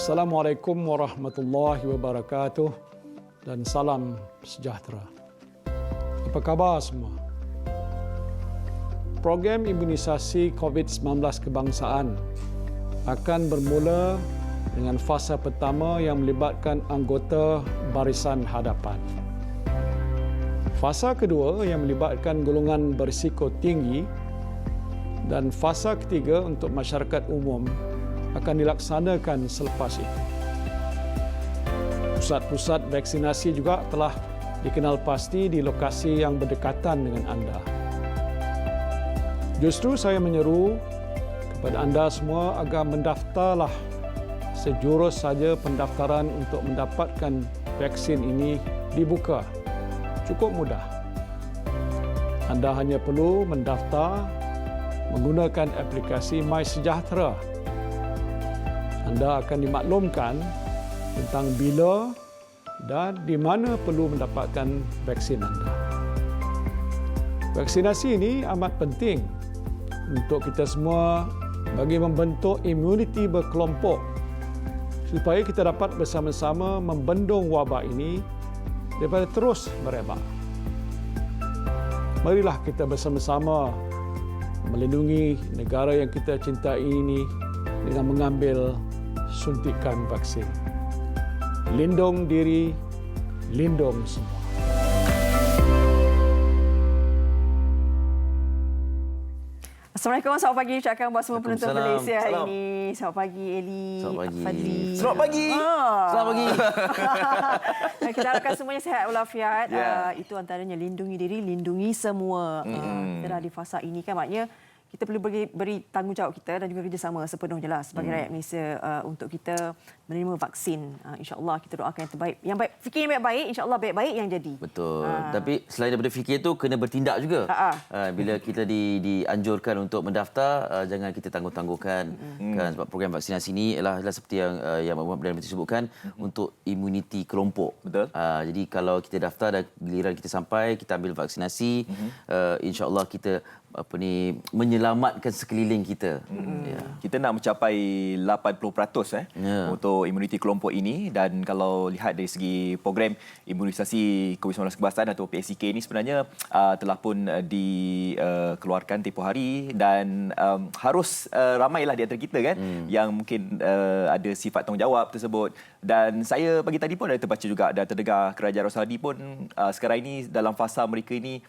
Assalamualaikum warahmatullahi wabarakatuh dan salam sejahtera. Apa khabar semua? Program imunisasi COVID-19 kebangsaan akan bermula dengan fasa pertama yang melibatkan anggota barisan hadapan. Fasa kedua yang melibatkan golongan berisiko tinggi dan fasa ketiga untuk masyarakat umum akan dilaksanakan selepas itu. Pusat-pusat vaksinasi juga telah dikenal pasti di lokasi yang berdekatan dengan anda. Justru saya menyeru kepada anda semua agar mendaftarlah sejurus saja pendaftaran untuk mendapatkan vaksin ini dibuka. Cukup mudah. Anda hanya perlu mendaftar menggunakan aplikasi MySejahtera. Anda akan dimaklumkan tentang bila dan di mana perlu mendapatkan vaksin anda. Vaksinasi ini amat penting untuk kita semua bagi membentuk imuniti berkelompok supaya kita dapat bersama-sama membendung wabak ini daripada terus merebak. Marilah kita bersama-sama melindungi negara yang kita cintai ini dengan mengambil suntikan vaksin. Lindung diri, lindung semua. Assalamualaikum, selamat pagi ucapkan buat semua penonton Malaysia hari ini. Selamat pagi Eli, Fadli. Selamat pagi. Selamat pagi. Kita harapkan semuanya sihat walafiat. Itu antaranya lindungi diri, lindungi semua. Kita dah di fasa ini kan, maknanya kita perlu beri tanggungjawab kita dan juga kerjasama sepenuhnya lah sebagai rakyat Malaysia untuk kita menerima vaksin. InsyaAllah kita doakan yang terbaik. Yang baik, fikir yang baik-baik, insyaAllah baik-baik yang jadi. Betul. Tapi selain daripada fikir itu, kena bertindak juga. Bila kita dianjurkan untuk mendaftar, jangan kita tangguh-tangguhkan. Kan, sebab program vaksinasi ini ialah seperti yang Muhammad Perdana Menteri sebutkan, untuk imuniti kelompok. Betul. Jadi kalau kita daftar dan giliran kita sampai, kita ambil vaksinasi, insyaAllah kita menyelamatkan sekeliling kita. Kita nak mencapai 80% untuk imuniti kelompok ini, dan kalau lihat dari segi program imunisasi COVID-19 kebangsaan atau PSCK ini sebenarnya telah pun dikeluarkan tempoh hari, dan harus ramailah di antara kita kan yang mungkin ada sifat tanggungjawab tersebut. Dan saya pagi tadi pun ada terbaca juga dan terdengar Kerajaan Arab Saudi pun sekarang ini dalam fasa mereka ini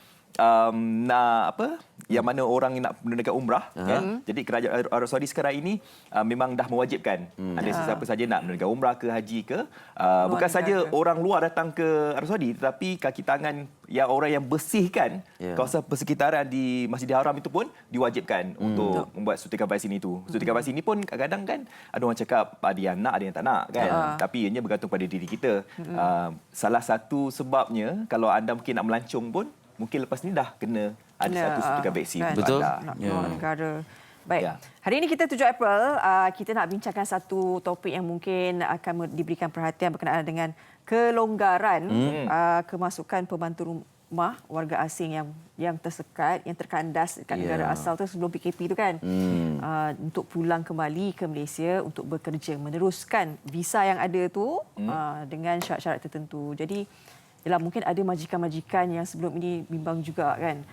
yang mana orang nak menunaikan umrah kan? Jadi Kerajaan Arab Saudi sekarang ini memang dah mewajibkan ada sesiapa saja nak menunaikan umrah ke haji ke bukan saja orang luar datang ke Arab Saudi, tetapi kaki tangan yang orang yang bersihkan kawasan persekitaran di Masjidil Haram itu pun diwajibkan untuk membuat suntikan vaksin itu. Suntikan vaksin ini pun kadang-kadang kan ada orang cakap ada yang nak, ada yang tak nak kan. Tapi ianya bergantung pada diri kita. Salah satu sebabnya kalau anda mungkin nak melancong pun mungkin lepas ni dah kena ada satu suntikan vaksin. Betul. Nak keluar negara. Baik. Hari ini kita 7 April, kita nak bincangkan satu topik yang mungkin akan diberikan perhatian berkenaan dengan kelonggaran kemasukan pembantu rumah warga asing yang tersekat, yang terkandas dekat negara asal tu sebelum PKP tu kan. Untuk pulang kembali ke Malaysia untuk bekerja, meneruskan visa yang ada tu dengan syarat-syarat tertentu. Jadi yalah, mungkin ada majikan-majikan yang sebelum ini bimbang juga kan.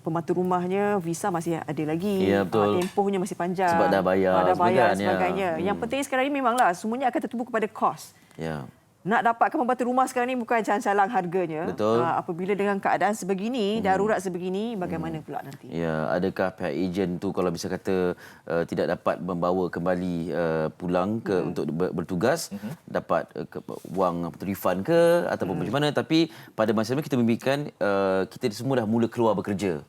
Pembantu rumahnya visa masih ada lagi. Tempohnya masih panjang. Sebab dah bayar, dan sebagainya. Yang penting sekarang ini memanglah semuanya akan tertumpu kepada kos. Nak dapatkan pembantu rumah sekarang ini bukan calang harganya. Betul. Apabila dengan keadaan sebegini, darurat sebegini, bagaimana pula nanti? Adakah pihak ejen tu kalau bisa kata tidak dapat membawa kembali pulang ke untuk bertugas, dapat wang refund ke ataupun macam mana? Tapi pada masa ini kita membimbingkan kita semua dah mula keluar bekerja.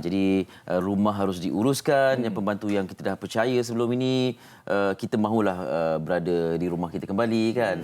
Jadi rumah harus diuruskan, yang pembantu yang kita dah percaya sebelum ini kita mahulah berada di rumah kita kembali kan.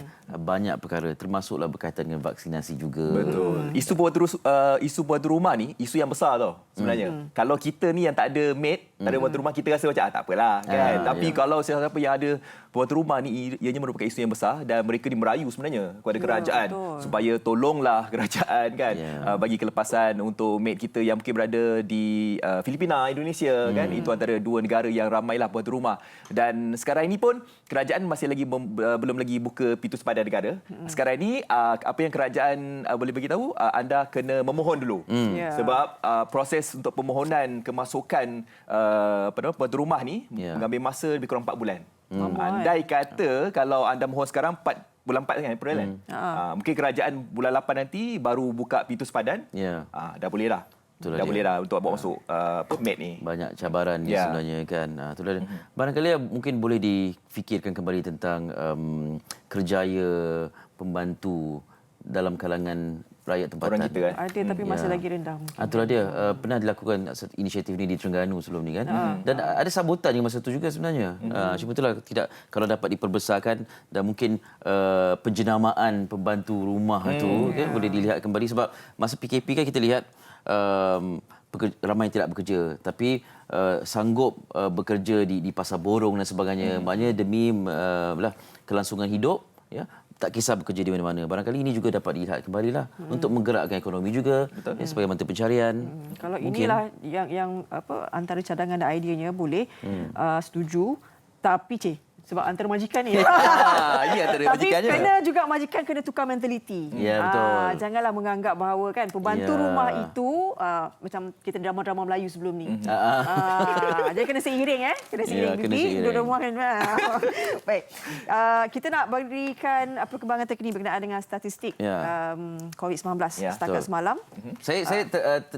Banyak perkara termasuklah berkaitan dengan vaksinasi juga. Betul. Isu pembantu rumah ni isu yang besar tau sebenarnya. Kalau kita ni yang tak ada maid, Tak ada pembantu rumah, kita rasa macam tak apalah kan. Tapi kalau siapa yang ada pembantu rumah ni, ianya merupakan isu yang besar dan mereka ni merayu sebenarnya kepada kerajaan supaya tolonglah kerajaan kan bagi kelepasan untuk mate kita yang mungkin berada di Filipina, Indonesia kan. Itu antara dua negara yang ramailah pembantu rumah. Dan sekarang ini pun kerajaan masih lagi belum lagi buka pintu sepadan negara. Sekarang ini apa yang kerajaan boleh beritahu, anda kena memohon dulu. Sebab proses untuk permohonan kemasukan pembantu rumah ni mengambil masa lebih kurang 4 bulan. Andai kata kalau anda mohon sekarang bulan 4 kan, April kan. Mungkin kerajaan bulan 8 nanti baru buka pintu sepadan. Dah boleh dah. Dah boleh dah untuk bawa masuk permit ni. Banyak cabaran ni sebenarnya kan. Itulah. Barangkali mungkin boleh difikirkan kembali tentang kerjaya pembantu dalam kalangan rakyat tempatan. Orang kita kan. Ada tapi masih lagi rendah mungkin. Itulah dia. Pernah dilakukan inisiatif ni di Terengganu sebelum ni kan. Dan ada sambutan yang masa tu juga sebenarnya. Cuma itulah tidak, kalau dapat diperbesarkan dan mungkin penjenamaan pembantu rumah tu kan boleh dilihat kembali. Sebab masa PKP kan kita lihat ramai tidak bekerja, tapi sanggup bekerja di pasar borong dan sebagainya. Maknanya demi kelangsungan hidup, ya, tak kisah bekerja di mana-mana. Barangkali ini juga dapat dilihat kembalilah untuk menggerakkan ekonomi juga sebagai mata pencarian. Kalau inilah yang antara cadangan dan ideanya boleh setuju, tapi sebab antara majikan ni. Ini antara majikannya. Tapi kena juga majikan kena tukar mentaliti. Ya, betul. Janganlah menganggap bahawa kan pembantu rumah itu macam kita drama-drama Melayu sebelum ni. Dia kena seiring kena seiring bibi duduk rumah kan. Baik. Kita nak berikan perkembangan terkini berkenaan dengan statistik COVID-19 setakat semalam. Saya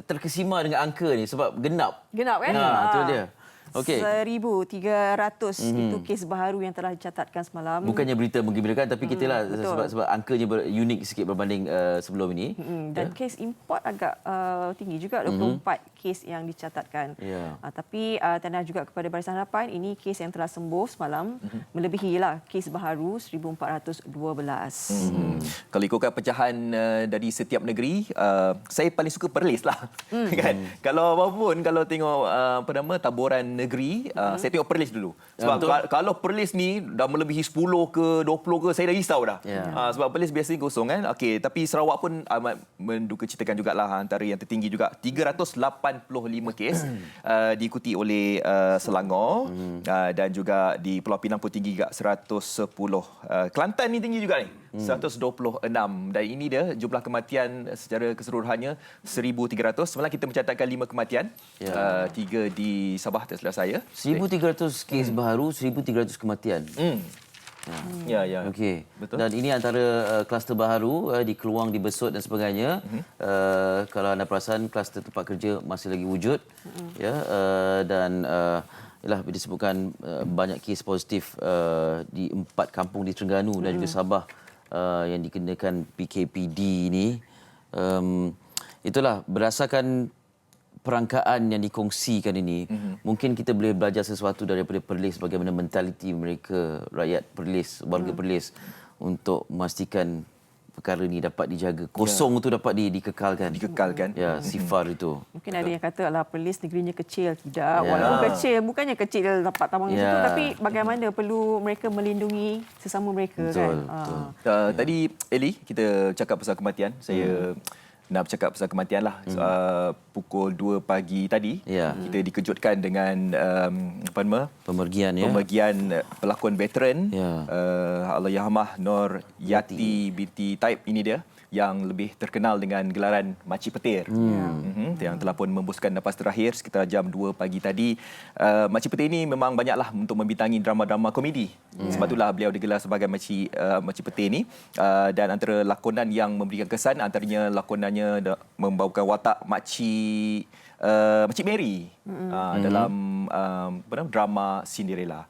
terkesima dengan angka ni sebab genap. Genap kan? Itu dia. Okey. 1,300 itu kes baharu yang telah dicatatkan semalam. Bukannya berita menggembirakan, tapi kita lah sebab angkanya unik sikit berbanding sebelum ini. Dan kes import agak tinggi juga, 24 kes yang dicatatkan. Tapi tanda juga kepada Barisan Harapan, ini kes yang telah sembuh semalam melebihilah kes baharu 1,412. Kalau ikutkan pecahan dari setiap negeri, saya paling suka Perlis lah. Kan? Kalau apapun, kalau tengok taburan negeri, saya tengok Perlis dulu. Sebab kalau Perlis ni dah melebihi 10 ke 20 ke, saya dah risau dah. Sebab Perlis biasanya kosong kan. Okey, tapi Sarawak pun amat mendukacitakan jugalah, antara yang tertinggi juga. 385 kes diikuti oleh Selangor dan juga di Pulau Pinang pun tinggi juga 110. Kelantan ni tinggi juga ni. 126 dan ini dia jumlah kematian secara keseluruhannya 1,300. Semalam kita mencatatkan 5 kematian, 3 di Sabah tersilap saya. 1,300 kes baharu, 1,300 kematian. Ya. Okey. Betul. Dan ini antara kluster baharu di Keluang, di Besut dan sebagainya. Kalau anda perasan, kluster tempat kerja masih lagi wujud. Dan ialah disebutkan banyak kes positif di 4 kampung di Terengganu dan juga Sabah yang dikenakan PKPD ini. Itulah berdasarkan perangkaan yang dikongsikan ini, mungkin kita boleh belajar sesuatu daripada Perlis, bagaimana mentaliti mereka, rakyat Perlis, warga Perlis, untuk memastikan perkara ini dapat dijaga. Kosong itu dapat dikekalkan. Ya, sifar itu. Mungkin ada yang kata Perlis negerinya kecil. Tidak, walaupun kecil, bukannya kecil dapat tambang itu, tapi bagaimana perlu mereka melindungi sesama mereka. Betul. Tadi Eli, kita cakap pasal kematian. Saya nak bercakap pasal kematian lah. Pukul 2 pagi tadi, kita dikejutkan dengan pemergian pelakon veteran Allahyarhamah Nur Yati binti Taib, ini dia yang lebih terkenal dengan gelaran Makcik Petir. Yang telah pun membuskan nafas terakhir sekitar jam 2 pagi tadi. Makcik Petir ini memang banyaklah untuk membintangi drama-drama komedi. Sebab itulah beliau digelar sebagai Makcik Petir ini. Dan antara lakonan yang memberikan kesan, antaranya lakonannya membawakan watak Makcik Mary dalam drama Cinderella.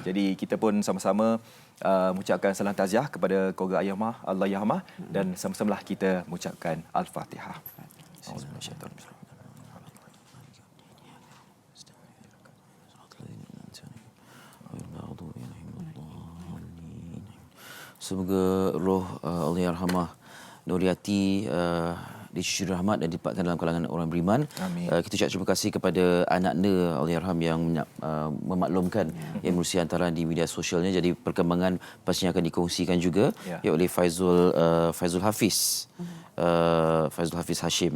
Jadi kita pun sama-sama mengucapkan salam taziah kepada keluarga Allahyarhamah dan sama-samalah kita mengucapkan Al-Fatihah. Semoga roh Allahyarhamah Nur Yati dicucuri rahmat dan ditempatkan dalam kalangan orang beriman. Amin. Kita ucap terima kasih kepada anak Anda Allahyarham yang memaklumkan emosi hantaran di media sosialnya. Jadi perkembangan pastinya akan dikongsikan juga oleh Faizul Hafiz. Faizul Hafiz Hashim.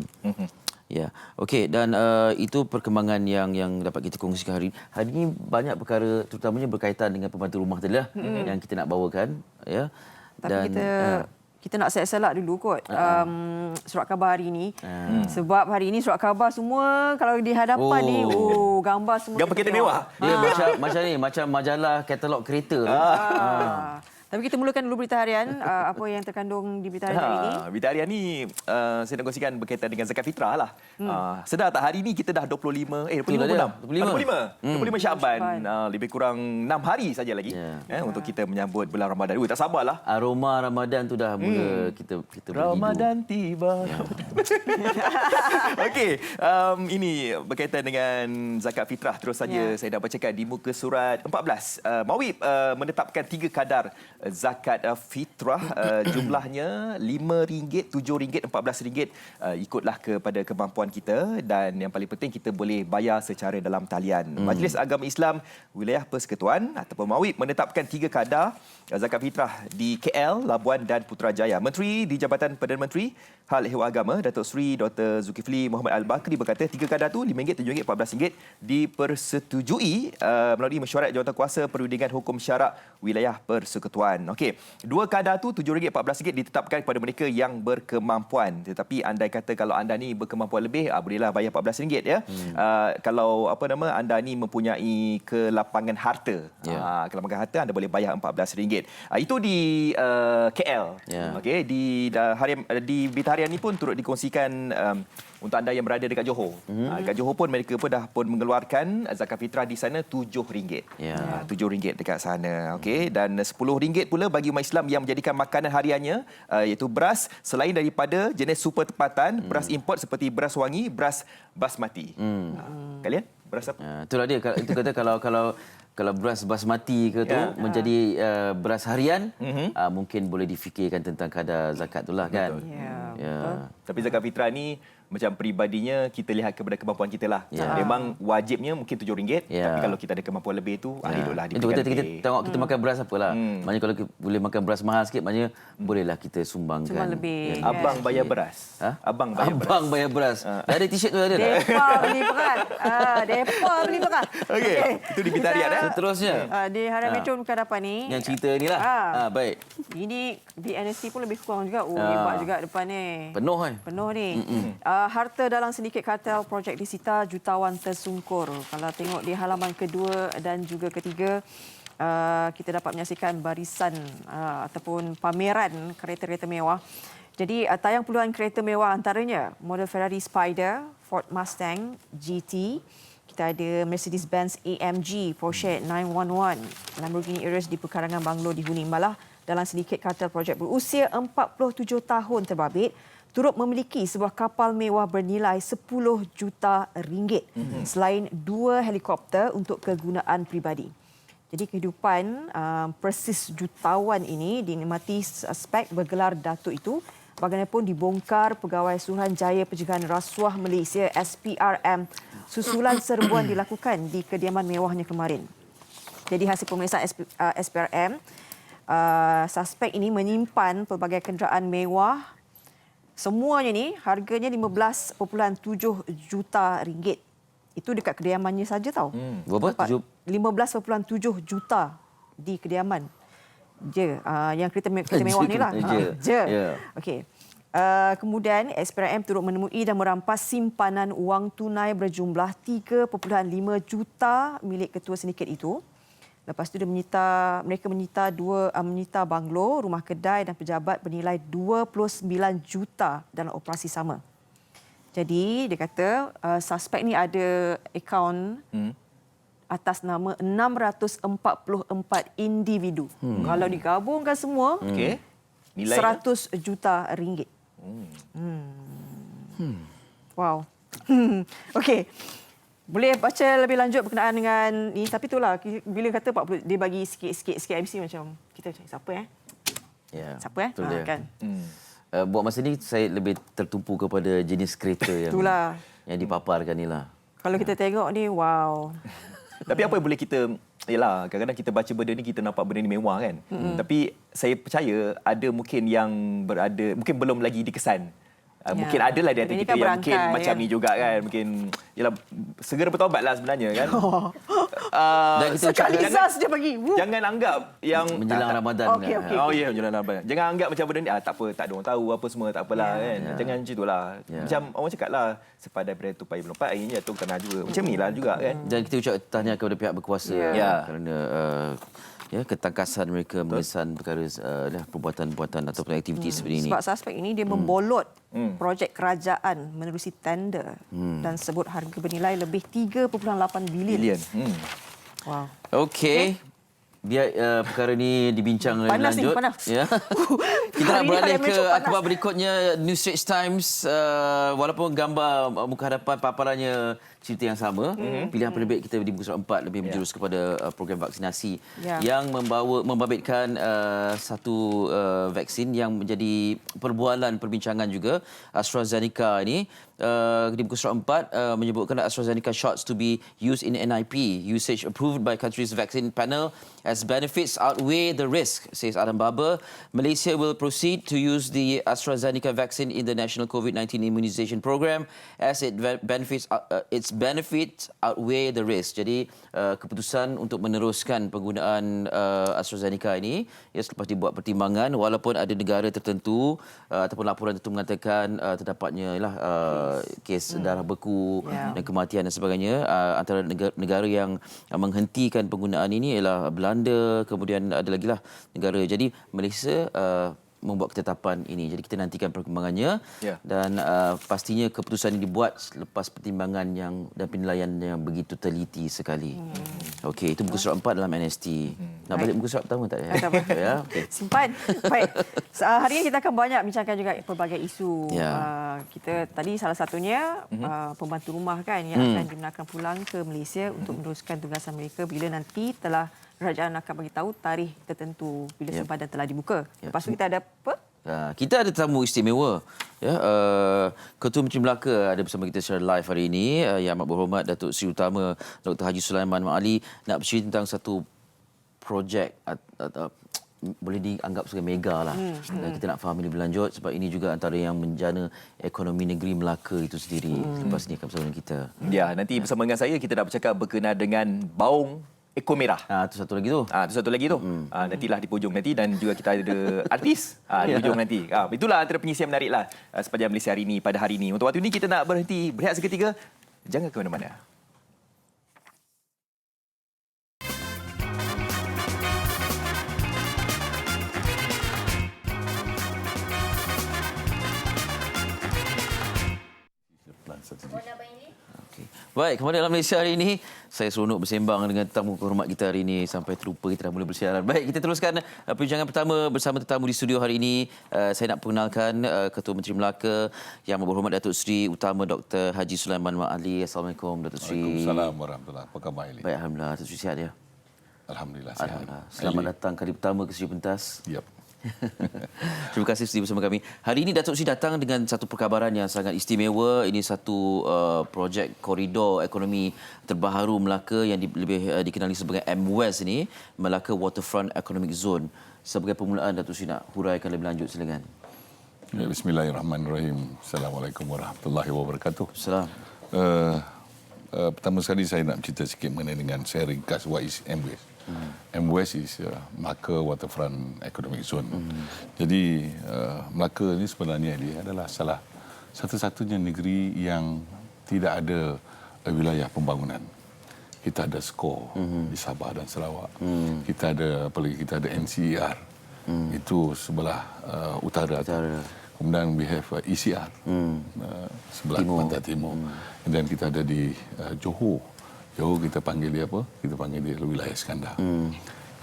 Ya, okey, dan itu perkembangan yang dapat kita kongsikan hari ini. Hari ini banyak perkara terutamanya berkaitan dengan pembantu rumah tadi lah yang kita nak bawakan, ya. Tapi kita nak selak dulu kot surat khabar hari ini. Sebab hari ini surat khabar semua kalau di hadapan ni gambar semua. Gambar kereta mewah. Dia macam ni, macam majalah katalog kereta tu. Tapi kita mulakan dulu berita harian. Apa yang terkandung di berita harian hari ini? Berita harian ni saya nak kongsikan berkaitan dengan zakat fitrah lah. Sedar tak hari ni kita dah 25 Syaban. Lebih kurang 6 hari saja lagi untuk kita menyambut bulan Ramadan. Tak sabarlah. Aroma Ramadan tu dah mula kita Ramadan tiba. Okey, ini berkaitan dengan zakat fitrah. Terus saja saya nak bacakan di muka surat 14. Mawib menetapkan 3 kadar zakat fitrah, jumlahnya RM5, RM7, RM14. Ikutlah kepada kemampuan kita, dan yang paling penting kita boleh bayar secara dalam talian. Majlis Agama Islam Wilayah Persekutuan ataupun Mawib menetapkan 3 kadar zakat fitrah di KL, Labuan dan Putrajaya. Menteri di Jabatan Perdana Menteri Hal Ehwal Agama Datuk Seri Dr. Zulkifli Muhammad Al-Bakri berkata 3 kadar tu RM5, RM7, RM14 dipersetujui melalui mesyuarat Jawatankuasa Perundingan Hukum Syarak Wilayah Persekutuan. Okey, 2 kadar tu RM7, RM14 ditetapkan kepada mereka yang berkemampuan. Tetapi andai kata kalau anda ni berkemampuan lebih, bolehlah bayar RM14 ya. Kalau anda ni mempunyai kelapangan harta, kelapangan harta anda boleh bayar RM14. Itu di KL. Okey, di berita harian ni pun turut dikongsikan untuk anda yang berada dekat Johor. Dekat Johor pun mereka pun dah mengeluarkan zakat fitrah di sana RM7. RM7 dekat sana. Okey, dan RM10 pula bagi umat Islam yang menjadikan makanan hariannya, iaitu beras selain daripada jenis super tempatan, beras import seperti beras wangi, beras basmati. Kalian beras apa? Itulah dia. Itu kata kalau beras basmati ke tu menjadi beras harian, mungkin boleh difikirkan tentang kadar zakat itulah kan. Tapi zakat fitrah ni macam peribadinya kita lihat kepada kemampuan kita lah. Memang wajibnya mungkin RM7, tapi kalau kita ada kemampuan lebih tu, eloklah itu diberikan kita lebih. tengok kita makan beras apalah. Maknanya kalau boleh makan beras mahal sikit, maknanya bolehlah kita sumbangkan. Cuma lebih. Abang bayar beras. Abang bayar beras. Dah ada t-shirt tu ada tak? Depa beli beras. Depa beli beras. Okey, itu di berita harian. Seterusnya. Di Harian Metro bukan dapat ni. Yang cerita ni lah. Baik. Ini di NST pun lebih kurang juga. Hebat juga depan ni. Penuh kan? Penuh ni. Harta dalam sindiket kartel projek disita, jutawan tersungkur. Kalau tengok di halaman kedua dan juga ketiga, kita dapat menyaksikan barisan ataupun pameran kereta-kereta mewah. Jadi tayang puluhan kereta mewah antaranya model Ferrari Spider, Ford Mustang GT, kita ada Mercedes-Benz AMG, Porsche 911, Lamborghini Urus di pekarangan Banglo dihuni malah dalam sindiket kartel projek berusia 47 tahun terbabit, turut memiliki sebuah kapal mewah bernilai RM10 juta selain 2 helikopter untuk kegunaan peribadi. Jadi kehidupan persis jutawan ini dinikmati suspek bergelar Datuk itu. Bagaimanapun dibongkar Pegawai Suruhanjaya Pencegahan Rasuah Malaysia SPRM susulan serbuan dilakukan di kediaman mewahnya kemarin. Jadi hasil pemeriksaan SPRM, suspek ini menyimpan pelbagai kenderaan mewah. Semuanya ni harganya RM15.7 juta. Itu dekat kediamannya saja tahu. Berapa? 15.7 juta di kediaman. Yang kereta mewah ni lah. Okey. Kemudian SPRM turut menemui dan merampas simpanan wang tunai berjumlah 3.5 juta milik ketua sindiket itu. Lepas tu mereka menyita banglo, rumah kedai dan pejabat bernilai 29 juta dalam operasi sama. Jadi dia kata suspek ni ada akaun atas nama 644 individu. Kalau digabungkan semua, nilai 100 juta ringgit. Wow. Okey. Boleh baca lebih lanjut berkenaan dengan ni, tapi itulah bila kata 40 dia bagi sikit MC macam kita macam siapa Ya. siapa Betul dia. kan. buat masa ni saya lebih tertumpu kepada jenis kereta Itulah. yang dipaparkan ni lah. Kalau kita tengok ni, wow. Tapi apa yang boleh kita, yalah, kadang-kadang kita baca benda ni kita nampak benda ni mewah kan. Tapi saya percaya ada mungkin yang mungkin belum lagi dikesan. Mungkin adalah di antara Ini kita kan yang mungkin berangkai, macam kan? ni juga kan. Mungkin yalah, segera bertaubatlah sebenarnya kan. Dan kita Sekali zas dia bagi. Jangan anggap yang Menjelang Ramadan. Okey, okey. Oh ya, menjelang Ramadan. Jangan anggap macam benda ni tak apa, tak ada orang tahu apa semua, tak apalah kan. Jangan macam itulah. Macam orang cakap lah, sepadan pada tupai belum pakai, ini jatuh tanah juga. Macam ni lah juga kan. Dan kita ucap tahniah kepada pihak berkuasa kerana ketangkasan mereka mengesan perkara perbuatan-perbuatan ataupun aktiviti seperti ini. Sebab suspek ini dia membolot projek kerajaan menerusi tender dan sebut harga bernilai lebih 3.8 bilion. Wow. Okey. Biar perkara ni dibincang lebih Panas ni, lanjut. panas. Ya. Kita nak Hari ni beralih hari ke Metro panas. akhbar berikutnya. New Straits Times, walaupun gambar muka hadapan paparannya cerita yang sama, pilihan penerbit kita di muka surat 4 lebih menjurus kepada program vaksinasi yang membabitkan satu vaksin yang menjadi perbualan perbincangan juga, AstraZeneca ini. Di muka surat 4 menyebutkan AstraZeneca shots to be used in NIP usage approved by country's vaccine panel as benefits outweigh the risk, says Adam Baber. Malaysia will proceed to use the AstraZeneca vaccine in the national COVID-19 immunisation program as its benefits outweigh the risk. Jadi keputusan untuk meneruskan penggunaan AstraZeneca ini selepas dibuat pertimbangan, walaupun ada negara tertentu ataupun laporan tertentu mengatakan terdapatnya kes darah beku dan kematian dan sebagainya. Antara negara yang menghentikan penggunaan ini ialah Belanda, kemudian ada lagi lah negara. Jadi Malaysia membuat ketetapan ini. Jadi kita nantikan perkembangannya dan pastinya keputusan ini dibuat selepas pertimbangan dan penilaian yang begitu teliti sekali. Okey, itu muka surat 4 dalam NST. Nak balik muka surat pertama tak? Tak apa. Ya, okey. Simpan. Baik. Hari ini kita akan banyak bincangkan juga pelbagai isu. Kita tadi salah satunya pembantu rumah kan yang akan dibenarkan pulang ke Malaysia untuk meneruskan tugasan mereka bila nanti telah kerajaan akan bagi tahu tarikh tertentu bila sempadan telah dibuka. Lepas tu kita ada apa? Kita ada tetamu istimewa. Ketua Menteri Melaka ada bersama kita secara live hari ini. Yang amat berhormat Datuk Seri Utama Dr. Haji Sulaiman Mat Ali nak bercerita tentang satu projek boleh dianggap sebagai mega lah. Dan kita nak faham lebih lanjut sebab ini juga antara yang menjana ekonomi negeri Melaka itu sendiri. Lepas ni akan bersama dengan kita. Ya, nanti bersama dengan saya kita nak bercakap berkenaan dengan baung ekor merah. Itu satu lagi tu. Itu satu lagi tu. Nantilah di hujung nanti dan juga kita ada artis di hujung nanti. Itulah antara pengisian menarik lah sepanjang Malaysia hari ini pada hari ini. Untuk waktu ini kita nak berhenti berehat seketika. Jangan ke mana-mana. Baik, kembali dalam Malaysia hari ini. Saya seronok bersembang dengan tetamu kehormat kita hari ini sampai terlupa kita dah mula bersiaran. Baik, kita teruskan perbincangan pertama bersama tetamu di studio hari ini. Saya nak perkenalkan Ketua Menteri Melaka Yang Berhormat Datuk Seri Utama Dr. Haji Sulaiman Mat Ali. Assalamualaikum Datuk Seri. Waalaikumsalam warahmatullahi. Apa khabar Eli? Baik, alhamdulillah. Datuk Seri sihat ya? Alhamdulillah sihat. Alhamdulillah. Selamat datang kali pertama ke Studio Pentas. Yep. Terima kasih sedia bersama kami. Hari ini Datuk Seri datang dengan satu perkabaran yang sangat istimewa. Ini satu projek koridor ekonomi terbaru Melaka yang lebih dikenali sebagai MWES ini, Melaka Waterfront Economic Zone. Sebagai permulaan Datuk Seri nak huraikan lebih lanjut, silakan. Ya, Bismillahirrahmanirrahim. Assalamualaikum warahmatullahi wabarakatuh. Salam. Pertama sekali saya nak cerita sikit mengenai dengan saya ringkas what is MWES. MWES is Melaka Waterfront Economic Zone. Jadi Melaka ini sebenarnya adalah salah satu-satunya negeri yang tidak ada wilayah pembangunan. Kita ada skor di Sabah dan Sarawak. Kita ada NCER. Itu sebelah utara. Kemudian we have ECR sebelah Pantai Timur. Dan kita ada di Johor. Johor kita panggil dia apa? Kita panggil dia wilayah Iskandar.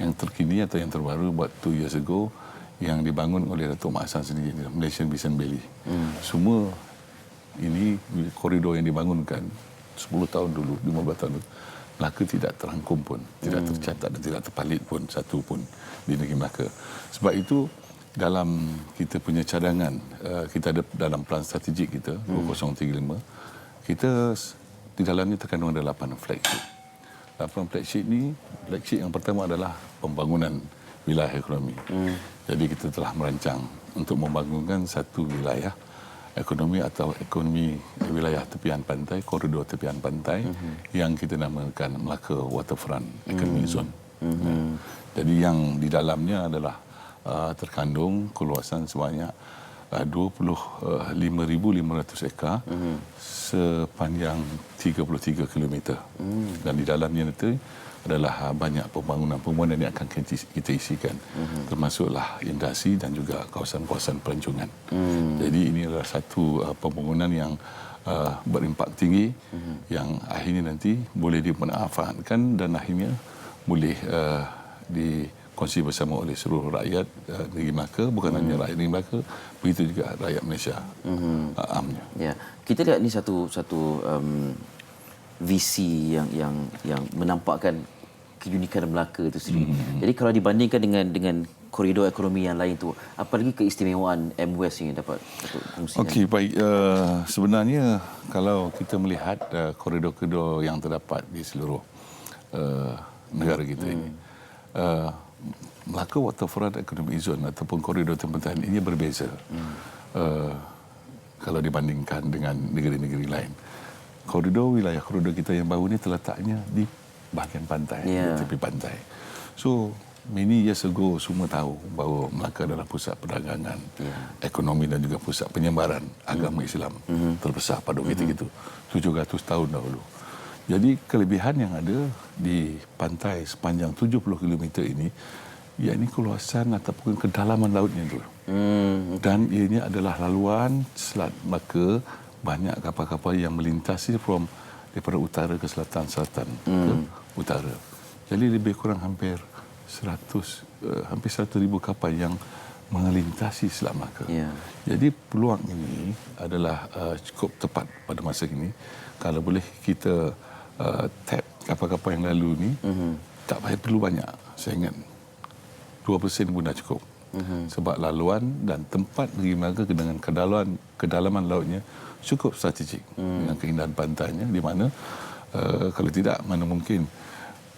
Yang terkini atau yang terbaru buat 2 years ago yang dibangun oleh Datuk Mak Hassan sendiri, Malaysian Basin Valley. Semua ini koridor yang dibangunkan 10 tahun dulu, 15 tahun dulu. Melaka tidak terangkum pun, tidak tercatat dan tidak terpalit pun satu pun di negeri Melaka. Sebab itu dalam kita punya cadangan, kita ada dalam plan strategik kita 2035, kita di dalamnya terkandung ada 8 flagship. 8 flagship ni, flagship yang pertama adalah pembangunan wilayah ekonomi. Jadi kita telah merancang untuk membangunkan satu wilayah ekonomi atau ekonomi wilayah tepian pantai, koridor tepian pantai yang kita namakan Melaka Waterfront Economic Zone. Jadi yang di dalamnya adalah terkandung keluasan sebanyak 25,500 ekar sepanjang 33 km. Dan di dalamnya itu adalah banyak pembangunan yang akan kita isikan, termasuklah industri dan juga kawasan-kawasan pelancongan. Jadi ini adalah satu pembangunan yang berimpak tinggi yang akhirnya nanti boleh dimanfaatkan dan akhirnya boleh dikongsi bersama oleh seluruh rakyat negeri Melaka, bukan hanya rakyat negeri Melaka, begitu juga rakyat Malaysia amnya. Ya, kita lihat ni satu visi yang menampakkan keunikan Melaka itu sendiri. Jadi kalau dibandingkan dengan koridor ekonomi yang lain tu, apa lagi keistimewaan MWest yang dapat fungsikan? Okey, baik. Sebenarnya kalau kita melihat koridor-koridor yang terdapat di seluruh negara kita ini, Melaka Waterfront Economic Zone ataupun koridor tempatan ini berbeza kalau dibandingkan dengan negeri-negeri lain. Wilayah koridor kita yang baru ini terletaknya di bahagian pantai, di tepi pantai. So, many years ago semua tahu bahawa Melaka adalah pusat perdagangan, ekonomi dan juga pusat penyebaran agama Islam terbesar pada waktu itu, 700 tahun dahulu. Jadi kelebihan yang ada di pantai sepanjang 70 km ini, yakni keluasan ataupun kedalaman lautnya itu. Dan ianya adalah laluan Selat Melaka, banyak kapal-kapal yang melintasi daripada utara ke selatan, selatan ke utara. Jadi lebih kurang hampir 100,000 kapal yang melintasi Selat Melaka. Jadi peluang ini adalah cukup tepat pada masa ini. Kalau boleh kita tap kapal-kapal yang lalu ni, tak payah perlu banyak. Saya ingat 2% pun dah cukup. Sebab laluan dan tempat negeri Melaka dengan kedalaman lautnya cukup strategik dengan keindahan pantainya, di mana kalau tidak, mana mungkin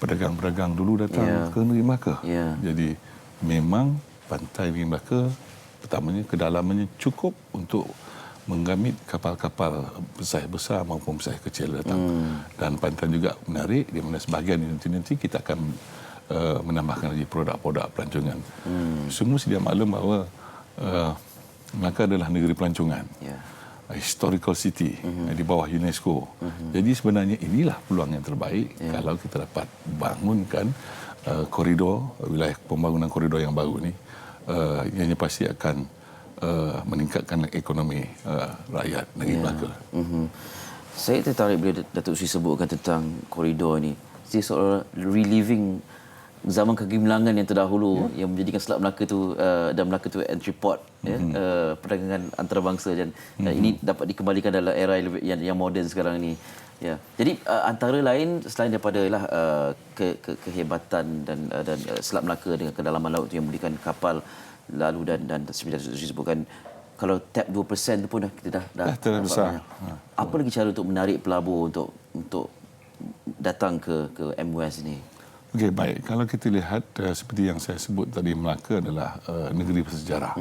pedagang-pedagang dulu datang ke negeri Melaka. Jadi memang pantai negeri Melaka pertamanya kedalamannya cukup untuk menggamit kapal-kapal besar maupun besar kecil datang. Dan pantai juga menarik, di mana sebahagian nanti kita akan menambahkan lagi produk-produk pelancongan. Semua sedia maklum bahawa Melaka adalah negeri pelancongan. Historical city di bawah UNESCO. Jadi sebenarnya inilah peluang yang terbaik kalau kita dapat bangunkan koridor, wilayah pembangunan koridor yang baru ni, ianya pasti akan meningkatkan ekonomi rakyat negeri Melaka. Saya tertarik bila Datuk Seri sebutkan tentang koridor ni. Dia seolah reliving zaman kegemilangan yang terdahulu yang menjadikan Selat Melaka tu dan Melaka tu entry port perdagangan antarabangsa, dan ini dapat dikembalikan dalam era yang moden sekarang ni. Jadi antara lain selain daripada kehebatan dan Selat Melaka dengan kedalaman laut yang memberikan kapal lalu dan seperti yang disebutkan, kalau tap 2% tu pun kita dah terbesar. Apa lagi cara untuk menarik pelabur untuk datang ke MWest ni? Okey, baik. Kalau kita lihat seperti yang saya sebut tadi, Melaka adalah negeri bersejarah.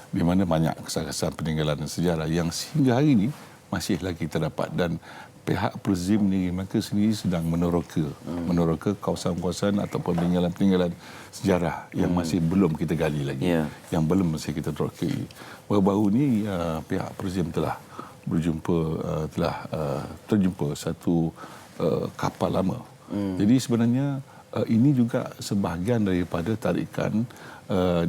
Di mana banyak kesan-kesan peninggalan sejarah yang sehingga hari ini masih lagi terdapat, dan pihak Perzim negeri Melaka sendiri sedang meneroka kawasan-kawasan ataupun peninggalan sejarah yang masih belum kita gali lagi, yang belum masih kita terokai. Baru-baru ni pihak Perzim telah terjumpa satu kapal lama. Jadi sebenarnya ini juga sebahagian daripada tarikan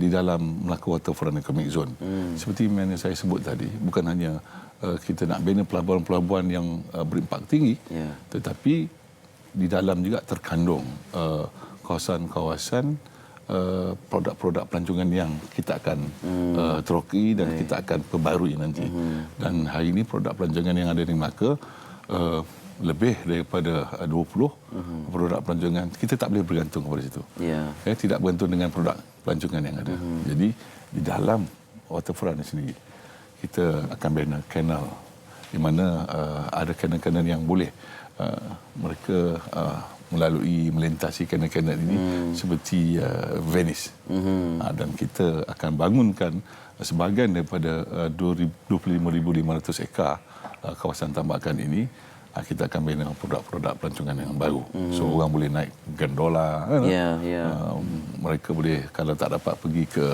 di dalam Melaka Waterfront Economic Zone. Seperti yang saya sebut tadi, bukan hanya kita nak bina pelabuhan-pelabuhan yang berimpak tinggi, tetapi di dalam juga terkandung kawasan-kawasan produk-produk pelancongan yang kita akan terokai dan kita akan perbarui nanti. Dan hari ini produk pelancongan yang ada di Melaka lebih daripada 20 produk pelancongan. Kita tak boleh bergantung kepada situ. Tidak bergantung dengan produk pelancongan yang ada. Jadi di dalam waterfront ini sendiri kita akan bina kanal di mana ada kanal-kanal yang boleh mereka melalui melintasi kanal-kanal ini seperti Venice. Dan kita akan bangunkan sebahagian daripada 25,500 ekar kawasan tambakan ini. Kita akan bina produk-produk pelancongan yang baru. So orang boleh naik gondola. Mereka boleh, kalau tak dapat pergi ke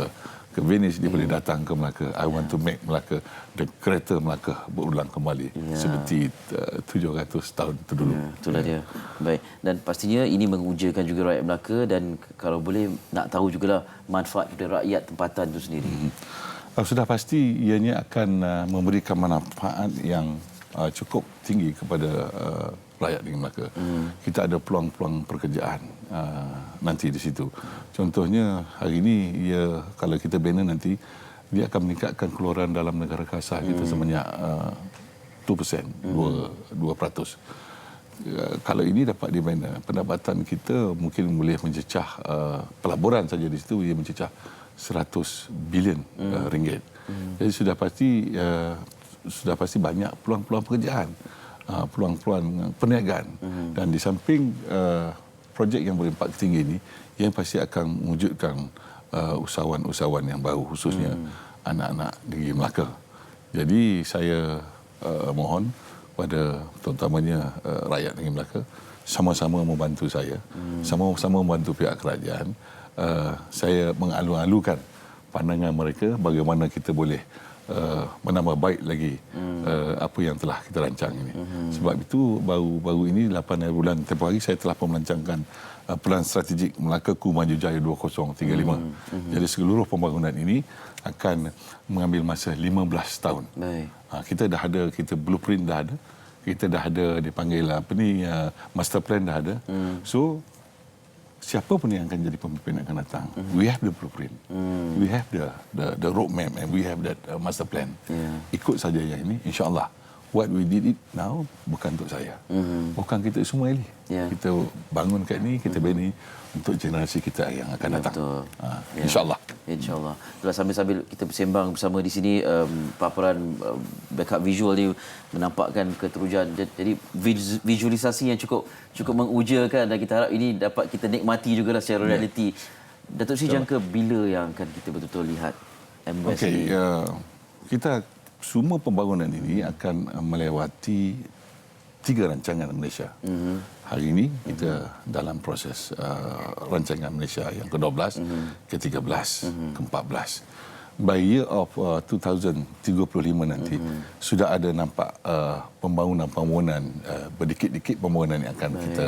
Venice, dia boleh datang ke Melaka. I want to make Melaka, the kereta Melaka berulang kembali seperti 700 tahun terdahulu. Itulah dia. Baik. Dan pastinya ini mengujakan juga rakyat Melaka dan kalau boleh nak tahu jugalah manfaat kepada rakyat tempatan itu sendiri. Sudah pasti ianya akan memberikan manfaat yang cukup tinggi kepada rakyat di Melaka. Kita ada peluang-peluang pekerjaan nanti di situ. Contohnya hari ini kalau kita bina nanti dia akan meningkatkan keluaran dalam negara kasar kita sebanyak 2%, 2%. Kalau ini dapat dibina, pendapatan kita mungkin boleh mencecah pelaburan saja di situ ia mencecah 100 bilion ringgit. Jadi sudah pasti banyak peluang-peluang pekerjaan, peluang-peluang perniagaan. Dan di samping projek yang berimpak tinggi ini, yang pasti akan mewujudkan usahawan-usahawan yang baru, khususnya anak-anak negeri Melaka. Jadi saya mohon kepada terutamanya rakyat negeri Melaka, sama-sama membantu saya, sama-sama membantu pihak kerajaan. Saya mengalu-alukan pandangan mereka bagaimana kita boleh menambah baik lagi apa yang telah kita rancang ini. Sebab itu baru ini 8 bulan tempoh hari saya telah merancangkan pelan strategik Melaka Ku Maju Jaya 2035. Jadi seluruh pembangunan ini akan mengambil masa 15 tahun. Baik. Kita dah ada, kita blueprint dah ada. Kita dah ada dipanggil master plan dah ada. So siapa pun yang akan jadi pemimpin yang akan datang, we have the blueprint, we have the roadmap, and we have that master plan. Ikut saja yang ini, insyaAllah. What we did it now bukan untuk saya, bukan kita semua ini. Kita bangun kat ni, kita bina untuk generasi kita yang akan datang. Betul. InsyaAllah. InsyaAllah. Itulah sambil kita bersembang bersama di sini, paparan backup visual ni menampakkan keterujan. Jadi visualisasi yang cukup mengujakan dan kita harap ini dapat kita nikmati jugalah secara realiti. Datuk Seri jangka bila yang akan kita betul-betul lihat MWest ni? Kita semua pembangunan ini akan melewati 3 rancangan Malaysia. Hari ini kita dalam proses rancangan Malaysia yang ke-12, ke-13, ke-14. By year of 2035 nanti sudah ada nampak pembangunan berdikit-dikit pembangunan yang akan kita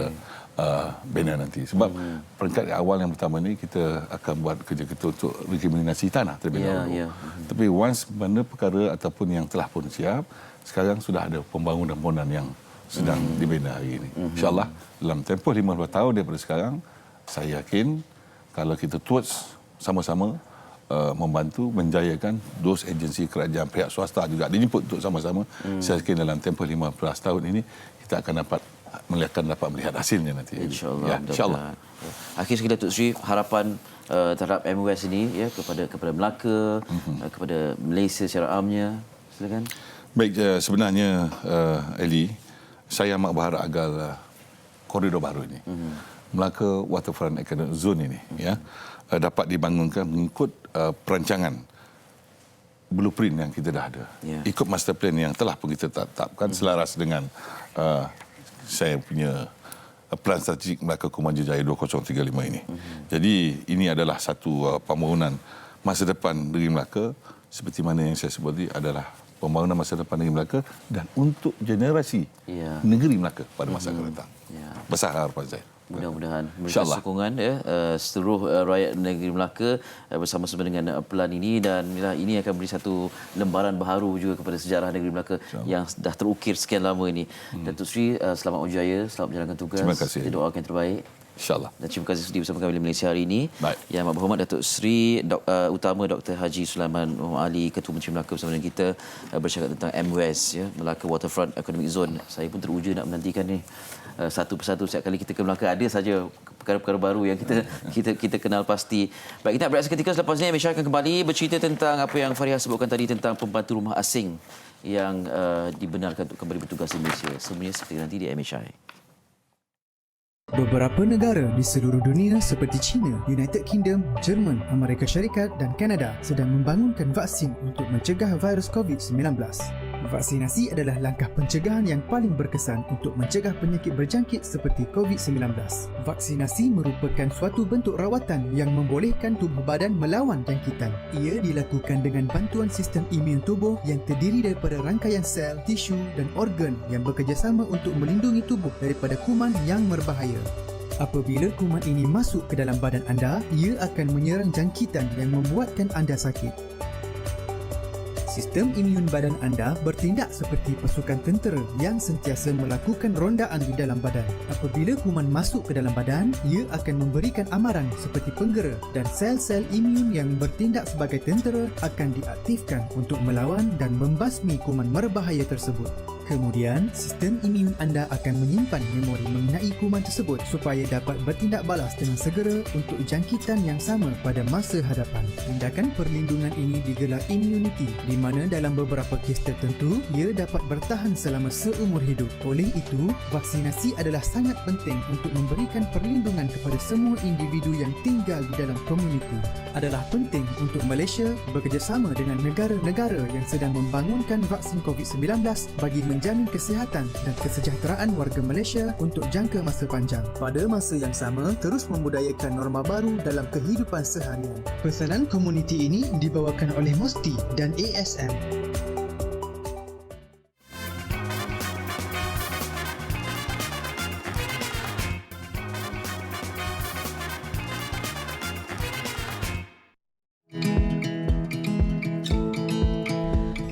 bina nanti. Sebab peringkat awal yang pertama ni kita akan buat kerja kita untuk rekriminasi tanah terlebih dahulu. Tapi once mana perkara ataupun yang telah pun siap, sekarang sudah ada pembangunan yang sedang dibina hari ini. InsyaAllah dalam tempoh 15 tahun daripada sekarang, saya yakin kalau kita terus sama-sama membantu menjayakan dos agensi kerajaan, pihak swasta juga dijemput untuk sama-sama. Saya yakin dalam tempoh 15 tahun ini kita akan dapat melihat hasilnya nanti. InsyaAllah. InsyaAllah. Akhir sekali Datuk Seri, harapan terhadap MWest ini kepada Melaka, kepada Malaysia secara amnya. Silakan. Baik, sebenarnya Eli, saya amat berharap agar koridor baru ini, Melaka Waterfront Economic Zone ini, dapat dibangunkan mengikut perancangan blueprint yang kita dah ada. Ikut master plan yang telah pun kita tetapkan selaras dengan saya punya plan strategik Melaka Ku Maju Jaya 2035 ini. Jadi ini adalah satu pembangunan masa depan negeri Melaka seperti mana yang saya sebut tadi adalah pembangunan masa depan negeri Melaka dan untuk generasi negeri Melaka pada masa akan datang. Besar harapan saya. Mudah-mudahan memberikan sokongan seluruh rakyat negeri Melaka bersama-sama dengan pelan ini dan ini akan beri satu lembaran baharu juga kepada sejarah negeri Melaka yang dah terukir sekian lama ini. Datuk Seri, selamat berjaya, selamat menjalankan tugas. Terima kasih. Kita doakan yang terbaik. InsyaAllah. Dan terima kasih sudi bersama kami di Malaysia hari ini. Baik. Yang amat berhormat Datuk Seri Utama Dr. Haji Sulaiman Muhammad Ali, Ketua Menteri Melaka bersama dengan kita bercakap tentang MWest, Melaka Waterfront Economic Zone. Saya pun teruja nak menantikan ni. Satu persatu setiap kali kita ke Melaka ada saja perkara-perkara baru yang kita kenal pasti. Baik, kita berehat seketika, selepas ini Amisha akan kembali bercerita tentang apa yang Fariha sebutkan tadi tentang pembantu rumah asing yang dibenarkan untuk kembali bertugas di Malaysia. Semuanya seperti nanti di Amisha. Beberapa negara di seluruh dunia seperti China, United Kingdom, Jerman, Amerika Syarikat dan Kanada sedang membangunkan vaksin untuk mencegah virus COVID-19. Vaksinasi adalah langkah pencegahan yang paling berkesan untuk mencegah penyakit berjangkit seperti COVID-19. Vaksinasi merupakan suatu bentuk rawatan yang membolehkan tubuh badan melawan jangkitan. Ia dilakukan dengan bantuan sistem imun tubuh yang terdiri daripada rangkaian sel, tisu dan organ yang bekerjasama untuk melindungi tubuh daripada kuman yang berbahaya. Apabila kuman ini masuk ke dalam badan anda, ia akan menyerang jangkitan yang membuatkan anda sakit. Sistem imun badan anda bertindak seperti pasukan tentera yang sentiasa melakukan rondaan di dalam badan. Apabila kuman masuk ke dalam badan, ia akan memberikan amaran seperti penggera dan sel-sel imun yang bertindak sebagai tentera akan diaktifkan untuk melawan dan membasmi kuman berbahaya tersebut. Kemudian, sistem imun anda akan menyimpan memori mengenai kuman tersebut supaya dapat bertindak balas dengan segera untuk jangkitan yang sama pada masa hadapan. Tindakan perlindungan ini digelar immunity, di mana dalam beberapa kes tertentu, ia dapat bertahan selama seumur hidup. Oleh itu, vaksinasi adalah sangat penting untuk memberikan perlindungan kepada semua individu yang tinggal di dalam komuniti. Adalah penting untuk Malaysia bekerjasama dengan negara-negara yang sedang membangunkan vaksin COVID-19 bagi menjamin kesihatan dan kesejahteraan warga Malaysia untuk jangka masa panjang. Pada masa yang sama, terus membudayakan norma baru dalam kehidupan seharian. Pesanan komuniti ini dibawakan oleh Musti dan ASM.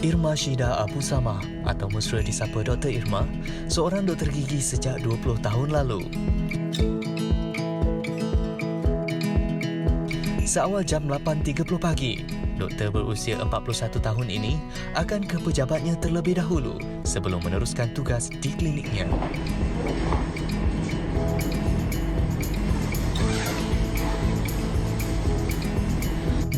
Irma Syida Abu Samah atau mesra disapa Dr. Irma, seorang doktor gigi sejak 20 tahun lalu. Seawal jam 8.30 pagi, doktor berusia 41 tahun ini akan ke pejabatnya terlebih dahulu sebelum meneruskan tugas di kliniknya.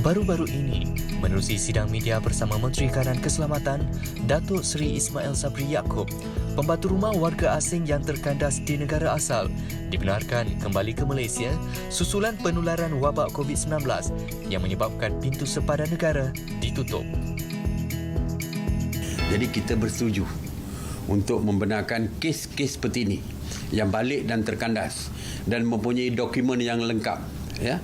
Baru-baru ini, menerusi sidang media bersama Menteri Kanan Keselamatan, Datuk Seri Ismail Sabri Yaakob, pembantu rumah warga asing yang terkandas di negara asal dibenarkan kembali ke Malaysia susulan penularan wabak COVID-19 yang menyebabkan pintu sepadan negara ditutup. Jadi kita bersetuju untuk membenarkan kes-kes seperti ini yang balik dan terkandas dan mempunyai dokumen yang lengkap, ya.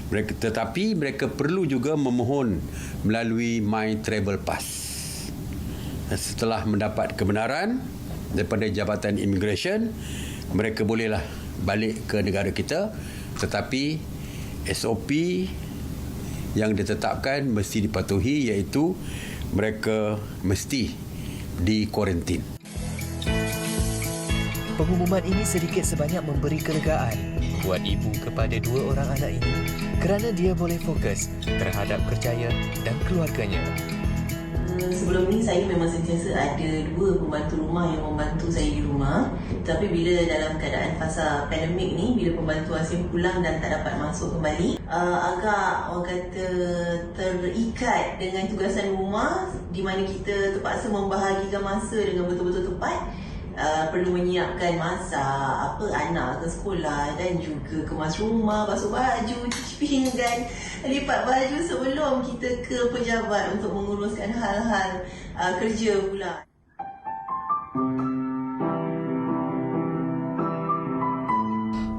Tetapi mereka perlu juga memohon melalui My Travel Pass. Setelah mendapat kebenaran daripada Jabatan Immigration, mereka bolehlah balik ke negara kita, tetapi SOP yang ditetapkan mesti dipatuhi, iaitu mereka mesti dikuarantin. Pengumuman ini sedikit sebanyak memberi kelegaan buat ibu kepada dua orang anak ini kerana dia boleh fokus terhadap kerjaya dan keluarganya. Sebelum ni saya memang sentiasa ada dua pembantu rumah yang membantu saya di rumah. Tapi bila dalam keadaan fasa pandemik ni, bila pembantu asing pulang dan tak dapat masuk kembali, agak orang kata terikat dengan tugasan rumah, di mana kita terpaksa membahagikan masa dengan betul-betul tepat. Perlu menyiapkan masak, anak ke sekolah dan juga kemas rumah, basuh baju, cuci pinggan, lipat baju sebelum kita ke pejabat untuk menguruskan hal-hal kerja pula.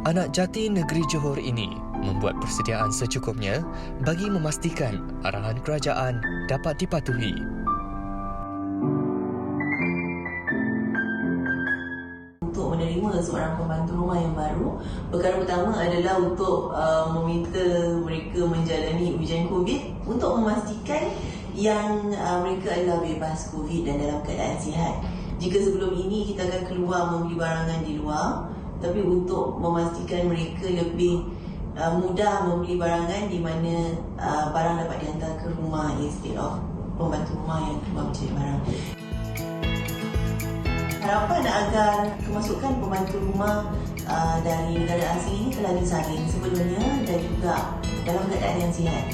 Anak jati negeri Johor ini membuat persediaan secukupnya bagi memastikan arahan kerajaan dapat dipatuhi. Untuk menerima seorang pembantu rumah yang baru, perkara pertama adalah untuk meminta mereka menjalani ujian COVID untuk memastikan yang mereka adalah bebas COVID dan dalam keadaan sihat. Jika sebelum ini kita akan keluar membeli barangan di luar, tapi untuk memastikan mereka lebih mudah membeli barangan di mana barang dapat dihantar ke rumah instead of pembantu rumah yang keluar mencari barang. Harapan agar kemasukan pembantu rumah dari negara asing ini telah disalin sebelumnya dan juga dalam keadaan yang sihat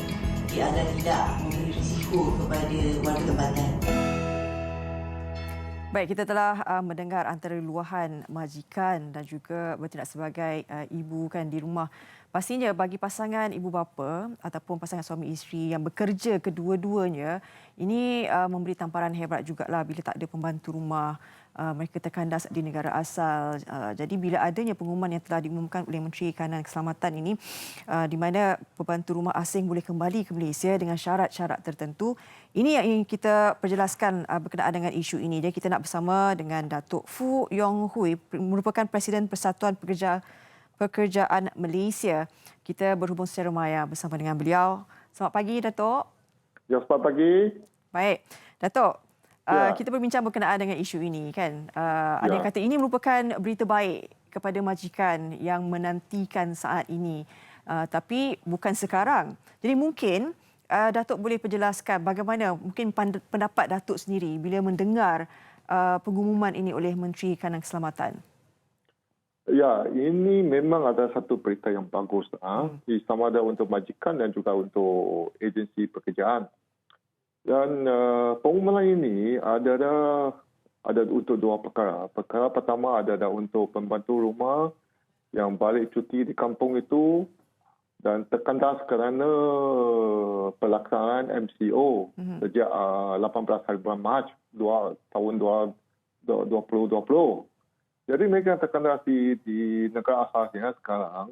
agar tidak memberi risiko kepada warga tempatan. Baik, kita telah mendengar antara luahan majikan dan juga bertindak sebagai ibu kan di rumah. Pastinya bagi pasangan ibu bapa ataupun pasangan suami isteri yang bekerja kedua-duanya, ini memberi tamparan hebat jugalah bila tak ada pembantu rumah, mereka terkandas di negara asal. Jadi bila adanya pengumuman yang telah diumumkan oleh Menteri Kanan Keselamatan ini, di mana pembantu rumah asing boleh kembali ke Malaysia dengan syarat-syarat tertentu, ini yang ingin kita perjelaskan berkenaan dengan isu ini. Jadi kita nak bersama dengan Datuk Foo Yong Hui, merupakan Presiden Persatuan Pekerjaan Malaysia. Kita berhubung secara maya bersama dengan beliau. Selamat pagi, Datuk. Ya, selamat pagi. Baik, Datuk. Kita berbincang berkenaan dengan isu ini kan. Ada yang kata ini merupakan berita baik kepada majikan yang menantikan saat ini. Tapi bukan sekarang. Jadi mungkin Datuk boleh perjelaskan bagaimana mungkin pendapat Datuk sendiri bila mendengar pengumuman ini oleh Menteri Kanan Keselamatan. Ya, ini memang ada satu berita yang bagus. Sama ada untuk majikan dan juga untuk agensi pekerjaan. Dan pengumuman ini ada untuk dua perkara. Perkara pertama adalah untuk pembantu rumah yang balik cuti di kampung itu dan terkandas kerana pelaksanaan MCO sejak 18 hari bulan Mac tahun 2020. Jadi mereka terkandas di negara asalnya sekarang.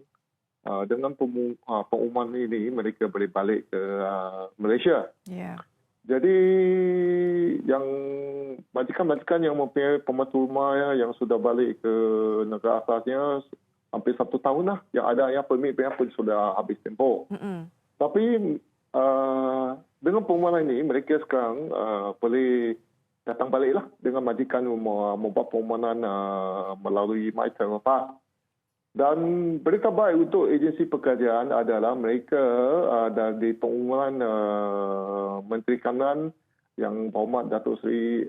Dengan pengumuman ini mereka boleh balik ke Malaysia. Yeah. Jadi yang majikan-majikan yang mempunyai pembantu rumah yang sudah balik ke negara asalnya hampir 1 tahun lah. Yang ada yang permit pun sudah habis tempoh. Tapi dengan pengumuman ini mereka sekarang boleh datang baliklah dengan majikan membuat permohonan melalui MyTravelPass. Dan berita baik untuk agensi pekerjaan adalah mereka dari pengumuman Menteri Kanan yang berhormat Datuk Seri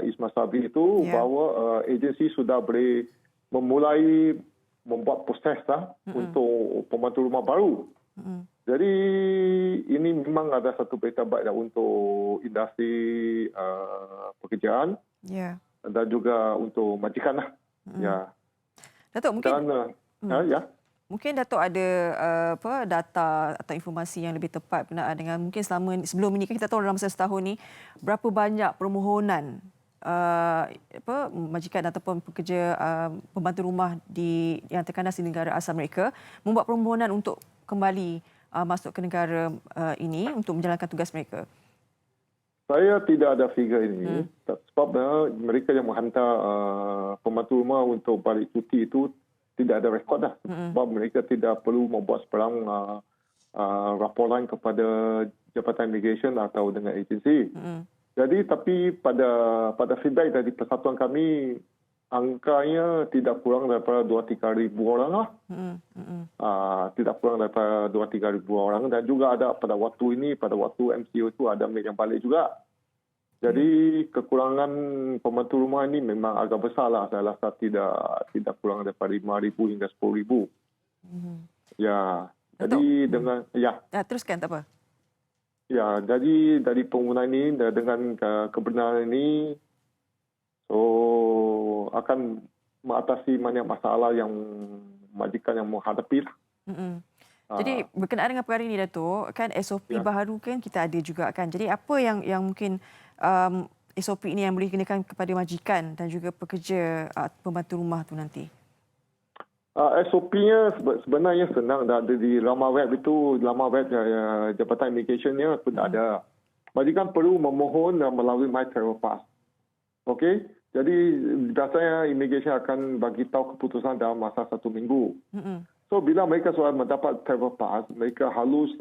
Ismail Sabri itu bahawa agensi sudah boleh memulai membuat proses untuk pembantu rumah baru. Jadi ini memang ada satu berita baik untuk industri pekerjaan dan juga untuk majikan lah. Ya. Datuk mungkin ya. Mungkin Datuk ada data atau informasi yang lebih tepat berkenaan dengan mungkin sebelum ini kita tahu dalam masa setahun ni berapa banyak permohonan majikan ataupun pekerja pembantu rumah yang terkandas di negara asal mereka membuat permohonan untuk kembali masuk ke negara ini untuk menjalankan tugas mereka. Saya tidak ada figure ini sebab mereka yang menghantar pembantu rumah untuk balik cuti itu tidak ada rekod dah. Sebab mereka tidak perlu membuat sebarang laporan kepada Jabatan Immigration atau dengan agensi. Jadi tapi pada feedback dari persatuan kami, angkanya tidak kurang daripada 2-3 ribu orang lah. Tidak kurang daripada 2-3 ribu orang. Dan juga ada pada waktu MCO itu ada yang balik juga. Jadi kekurangan pembantu rumah ini memang agak besar lah. Saya rasa tidak kurang daripada 5,000 hingga 10,000. Ya. Jadi dengan teruskan tak apa. Ya, jadi dari pengumuman ini dengan kebenaran ini akan mengatasi banyak masalah yang majikan yang menghadapi lah. Jadi berkenaan dengan perkara ini Datuk, kan SOP baru kan kita ada juga kan. Jadi apa yang mungkin SOP ini yang boleh dikenakan kepada majikan dan juga pekerja pembantu rumah tu nanti? SOP-nya sebenarnya senang. Ada di laman web itu, laman web Jabatan Immigration-nya pun ada. Majikan perlu memohon melalui MyTravelPass. Okey? Jadi biasanya Immigration akan bagi tahu keputusan dalam masa 1 minggu. So bila mereka sudah mendapat travel pass, mereka harus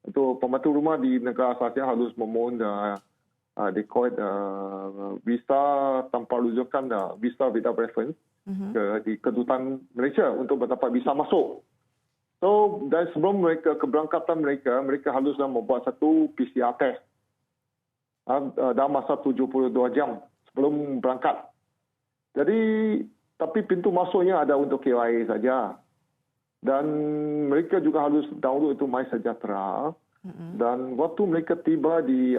untuk pembantu rumah di negara asalnya harus memohon visa tanpa rujukan, visa without reference di kedutaan Malaysia untuk mendapat visa masuk. So dan sebelum keberangkatan mereka harus membuat satu PCR test dalam masa 72 jam sebelum berangkat. Jadi, tapi pintu masuknya ada untuk KYA saja. Dan mereka juga harus download itu MySejahtera. Dan waktu mereka tiba di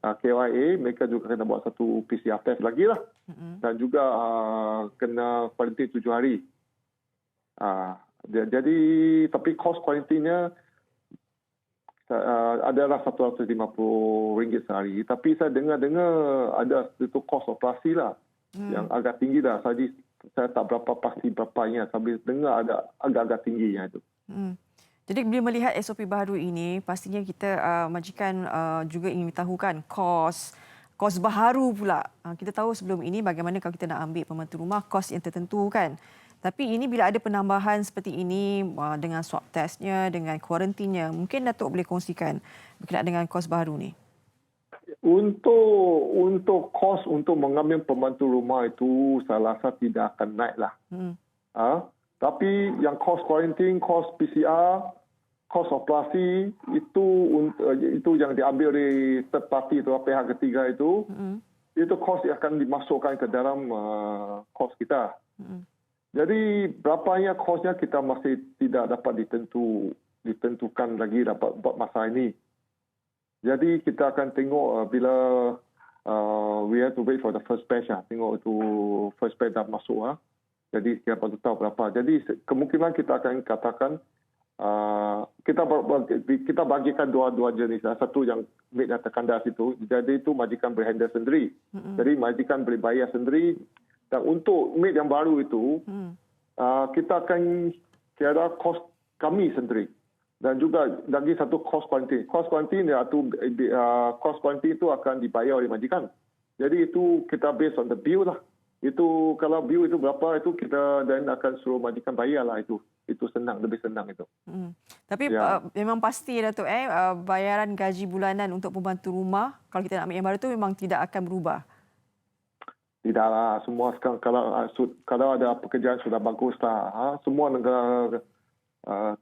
KYA, mereka juga kena buat satu PCR test lagi lah. Dan juga kena kuarantin 7 hari. Jadi, tapi kos kuarantinnya adalah RM150 sehari. Tapi saya dengar-dengar ada itu kos operasi lah yang agak tinggi dah. Saya tak berapa pasti berapanya. Sambil dengar ada agak-agak tinggi yang itu. Jadi bila melihat SOP baru ini, pastinya kita majikan juga ingin tahukan kos baharu pula. Kita tahu sebelum ini bagaimana kalau kita nak ambil pembantu rumah, kos yang tertentu kan. Tapi ini bila ada penambahan seperti ini dengan swab testnya, dengan kuarantinnya, mungkin Datuk boleh kongsikan berkenaan dengan kos baru ni. Untuk kos untuk mengambil pembantu rumah itu saya rasa tidak akan naik lah. Tapi yang kos kuarantin, kos PCR, kos operasi itu yang diambil dari third party atau pihak ketiga itu kos yang akan dimasukkan ke dalam kos kita. Jadi berapanya kosnya kita masih tidak dapat ditentukan lagi dapat buat masa ini. Jadi kita akan tengok bila we have to wait for the first batch tengok itu first batch dah masuk Jadi kita perlu tahu berapa. Jadi kemungkinan kita akan katakan kita bagikan dua jenis. Satu yang maid yang terkandas itu. Jadi itu majikan boleh handle sendiri. Jadi majikan boleh bayar sendiri. Dan untuk maid yang baru itu kita akan kira kos kami sendiri. Dan juga lagi satu kos kuarantin. Kos kuarantin itu akan dibayar oleh majikan. Jadi itu kita based on the bill lah. Itu kalau bill itu berapa itu kita dan akan suruh majikan bayar lah itu. Itu senang, lebih senang itu. Tapi memang pasti Datuk bayaran gaji bulanan untuk pembantu rumah kalau kita nak ambil yang baru tu memang tidak akan berubah. Tidaklah, semua sekarang kalau ada pekerjaan sudah bagus lah. Semua negara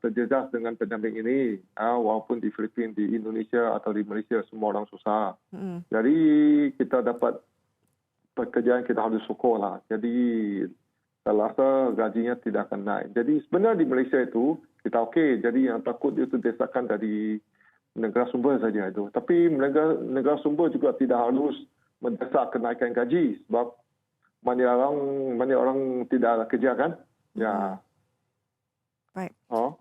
terjejas dengan pandemik ini, walaupun di Filipina, di Indonesia atau di Malaysia semua orang susah. Jadi kita dapat pekerjaan kita harus syukur lah. Jadi saya rasa gajinya tidak akan naik. Jadi sebenarnya di Malaysia itu kita okey. Jadi yang takut itu desakan dari negara sumber saja itu. Tapi negara sumber juga tidak harus mendesak kenaikan gaji sebab mana orang tidak ada kerja kan? Ya. Baik.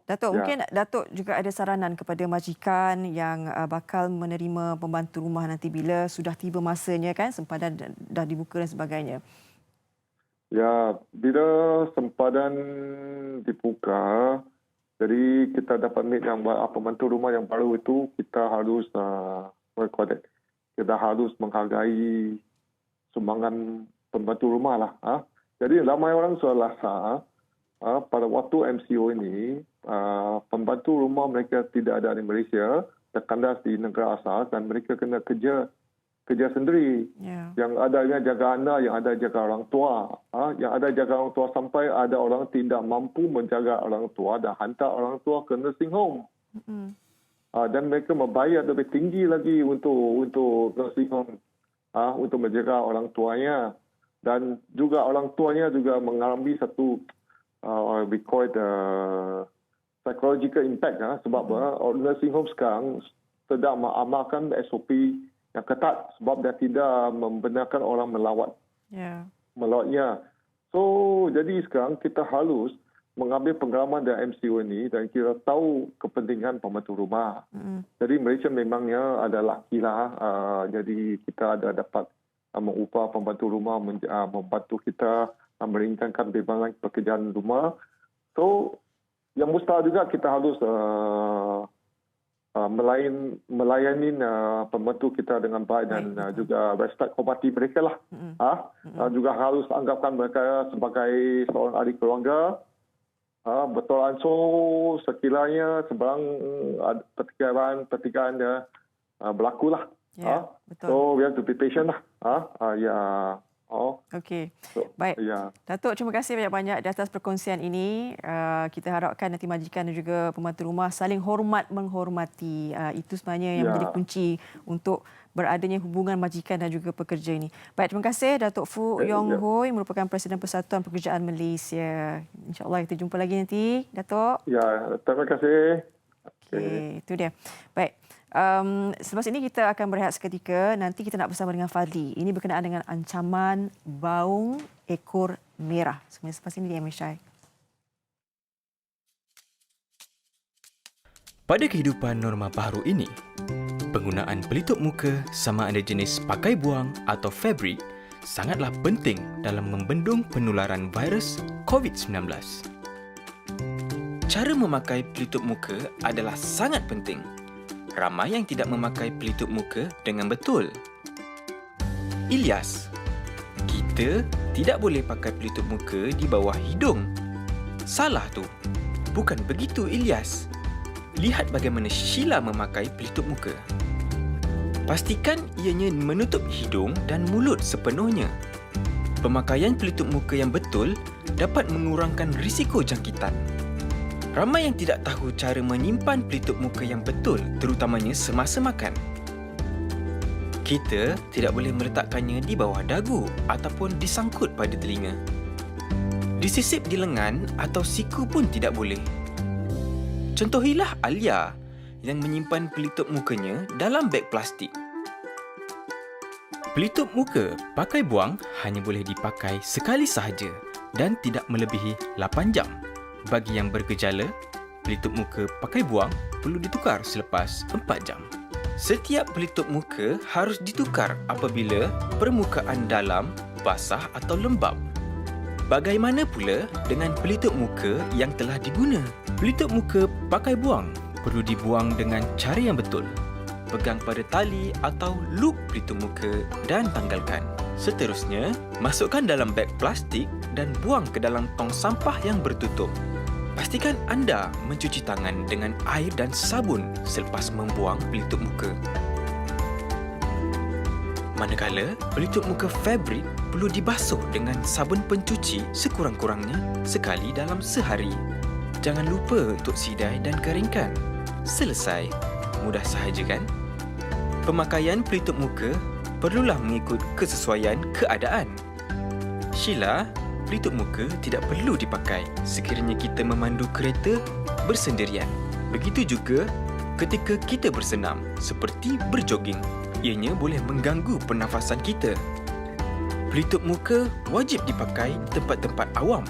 Datuk, mungkin Datuk juga ada saranan kepada majikan yang bakal menerima pembantu rumah nanti bila sudah tiba masanya kan, sempadan dah dibuka dan sebagainya. Ya, bila sempadan dibuka, jadi kita dapat meet yang pembantu rumah yang baru itu, kita harus kita harus menghargai sumbangan pembantu rumah lah. Jadi ramai orang sudah rasa pada waktu MCO ini, pembantu rumah mereka tidak ada di Malaysia, terkandas di negara asal dan mereka kena kerja sendiri. Yang adanya jaga anak, yang ada jaga orang tua. Yang ada jaga orang tua sampai ada orang tidak mampu menjaga orang tua dan hantar orang tua ke nursing home. Dan mereka membayar lebih tinggi lagi untuk nursing home, untuk menjaga orang tuanya. Dan juga orang tuanya juga mengalami satu we call it psychological impact sebab nursing home sekarang sedang mengamalkan SOP yang ketat sebab dia tidak membenarkan orang melawatnya. So jadi sekarang kita harus mengambil pengalaman dari MCO ini dan kita tahu kepentingan pembantu rumah. Jadi Malaysia memangnya ada laki lah. Jadi kita ada dapat mengupah pembantu rumah membantu kita meringankan beban pekerjaan rumah. So, yang mustahil juga kita harus melayani pembantu kita dengan baik dan juga respect hormati mereka lah. Juga harus anggapkan mereka sebagai seorang ahli keluarga. Betul ansur sekiranya sebarang pertikaian dia berlaku lah. Betul. So, we have to be patient lah. Okey. Baik. Ya. Datuk, terima kasih banyak-banyak di atas perkongsian ini. Kita harapkan nanti majikan dan juga pembantu rumah saling hormat menghormati. Itu sebenarnya yang menjadi kunci untuk beradanya hubungan majikan dan juga pekerja ini. Baik, terima kasih Datuk Foo Yong Hui, merupakan Presiden Persatuan Pekerjaan Malaysia. InsyaAllah kita jumpa lagi nanti, Datuk. Ya, terima kasih. Okey, itu dia. Baik. Selepas ini kita akan berehat seketika. Nanti kita nak bersama dengan Fadli. Ini berkenaan dengan ancaman baung ekor merah. Sebenarnya selepas ini di MHI. Pada kehidupan norma baru ini, penggunaan pelitup muka sama ada jenis pakai buang atau fabrik sangatlah penting dalam membendung penularan virus COVID-19. Cara memakai pelitup muka adalah sangat penting. Ramai yang tidak memakai pelitup muka dengan betul. Ilyas, kita tidak boleh pakai pelitup muka di bawah hidung. Salah tu. Bukan begitu, Ilyas. Lihat bagaimana Sheila memakai pelitup muka. Pastikan ianya menutup hidung dan mulut sepenuhnya. Pemakaian pelitup muka yang betul dapat mengurangkan risiko jangkitan. Ramai yang tidak tahu cara menyimpan pelitup muka yang betul, terutamanya semasa makan. Kita tidak boleh meletakkannya di bawah dagu ataupun disangkut pada telinga. Disisip di lengan atau siku pun tidak boleh. Contohilah Alia yang menyimpan pelitup mukanya dalam beg plastik. Pelitup muka pakai buang hanya boleh dipakai sekali sahaja dan tidak melebihi 8 jam. Bagi yang bergejala, pelitup muka pakai buang perlu ditukar selepas 4 jam. Setiap pelitup muka harus ditukar apabila permukaan dalam basah atau lembap. Bagaimana pula dengan pelitup muka yang telah diguna? Pelitup muka pakai buang perlu dibuang dengan cara yang betul. Pegang pada tali atau loop pelitup muka dan tanggalkan. Seterusnya, masukkan dalam beg plastik dan buang ke dalam tong sampah yang bertutup. Pastikan anda mencuci tangan dengan air dan sabun selepas membuang pelitup muka. Manakala pelitup muka fabrik perlu dibasuh dengan sabun pencuci sekurang-kurangnya sekali dalam sehari. Jangan lupa untuk sidai dan keringkan. Selesai. Mudah sahaja kan? Pemakaian pelitup muka perlulah mengikut kesesuaian keadaan. Sheila, pelitup muka tidak perlu dipakai sekiranya kita memandu kereta bersendirian. Begitu juga ketika kita bersenam seperti berjoging. Ianya boleh mengganggu pernafasan kita. Pelitup muka wajib dipakai di tempat-tempat awam.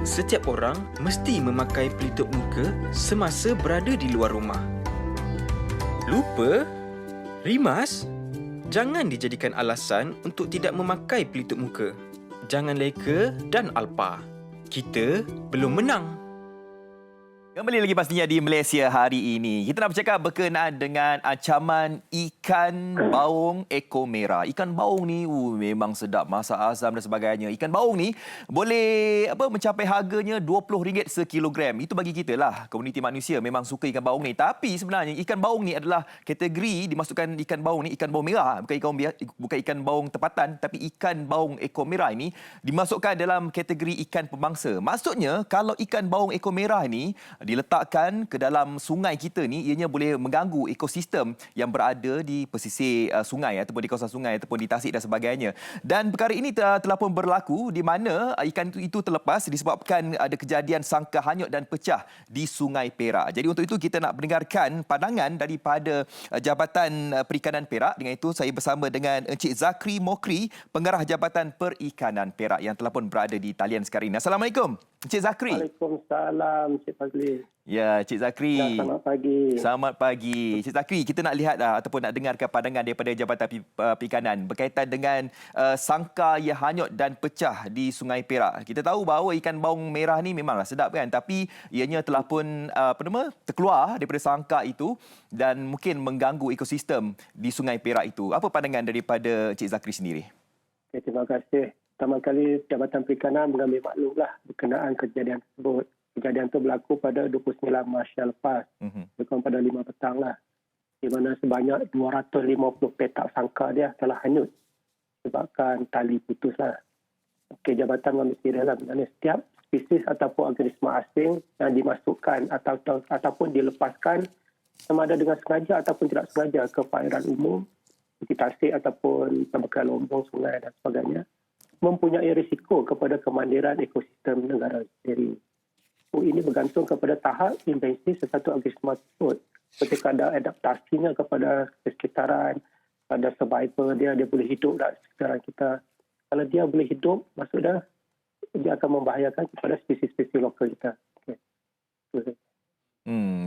Setiap orang mesti memakai pelitup muka semasa berada di luar rumah. Lupa? Rimas? Jangan dijadikan alasan untuk tidak memakai pelitup muka. Jangan leka dan alpa. Kita belum menang. Kembali lagi pastinya di Malaysia hari ini. Kita nak bercakap berkenaan dengan ancaman ikan baung ekor merah. Ikan baung ni memang sedap, masak azam dan sebagainya. Ikan baung ni boleh mencapai harganya RM20 sekilogram. Itu bagi kita lah, komuniti manusia memang suka ikan baung ni. Tapi sebenarnya ikan baung ni adalah kategori dimasukkan ikan baung ni ikan baung merah, bukan ikan baung tempatan, tapi ikan baung ekor merah ini dimasukkan dalam kategori ikan pemangsa. Maksudnya kalau ikan baung ekor merah ni diletakkan ke dalam sungai kita ni, ianya boleh mengganggu ekosistem yang berada di pesisir sungai ataupun di kawasan sungai ataupun di tasik dan sebagainya. Dan perkara ini telah pun berlaku di mana ikan itu terlepas disebabkan ada kejadian sangkar hanyut dan pecah di Sungai Perak. Jadi untuk itu kita nak mendengarkan pandangan daripada Jabatan Perikanan Perak. Dengan itu saya bersama dengan Encik Zakri Mokri, Pengarah Jabatan Perikanan Perak yang telah pun berada di talian sekarang ini. Assalamualaikum, Encik Zakri. Waalaikumsalam, Encik Fazli. Ya, Cik Zakri. Ya, selamat pagi. Selamat pagi. Cik Zakri, kita nak lihat ataupun nak dengarkan pandangan daripada Jabatan Perikanan berkaitan dengan sangkar yang hanyut dan pecah di Sungai Perak. Kita tahu bahawa ikan baung merah ni memanglah sedap kan, tapi ianya telah pun terkeluar daripada sangkar itu dan mungkin mengganggu ekosistem di Sungai Perak itu. Apa pandangan daripada Cik Zakri sendiri? Okay, terima kasih. Pertama kali Jabatan Perikanan mengambil maklumlah berkenaan kejadian tersebut. Kejadian itu berlaku pada 29 Mac yang lepas, lebih pada 5 petang lah, di mana sebanyak 250 petak sangkar dia telah hanyut. sebabkan tali putus lah. Okey, Jabatan Mengambil Serius lah. Sebenarnya setiap spesies ataupun organisma asing yang dimasukkan ataupun dilepaskan sama ada dengan sengaja ataupun tidak sengaja ke perairan umum, seperti tasik ataupun pembekalan lombong, sungai dan sebagainya, mempunyai risiko kepada kemandiran ekosistem negara sendiri. Ini bergantung kepada tahap invensi sesuatu organisma tersebut. Seperti kadar adaptasinya kepada sekitaran, pada survivor dia boleh hidup tak sekitaran kita. Kalau dia boleh hidup, maksudnya dia akan membahayakan kepada spesies-spesies lokal kita. Okay.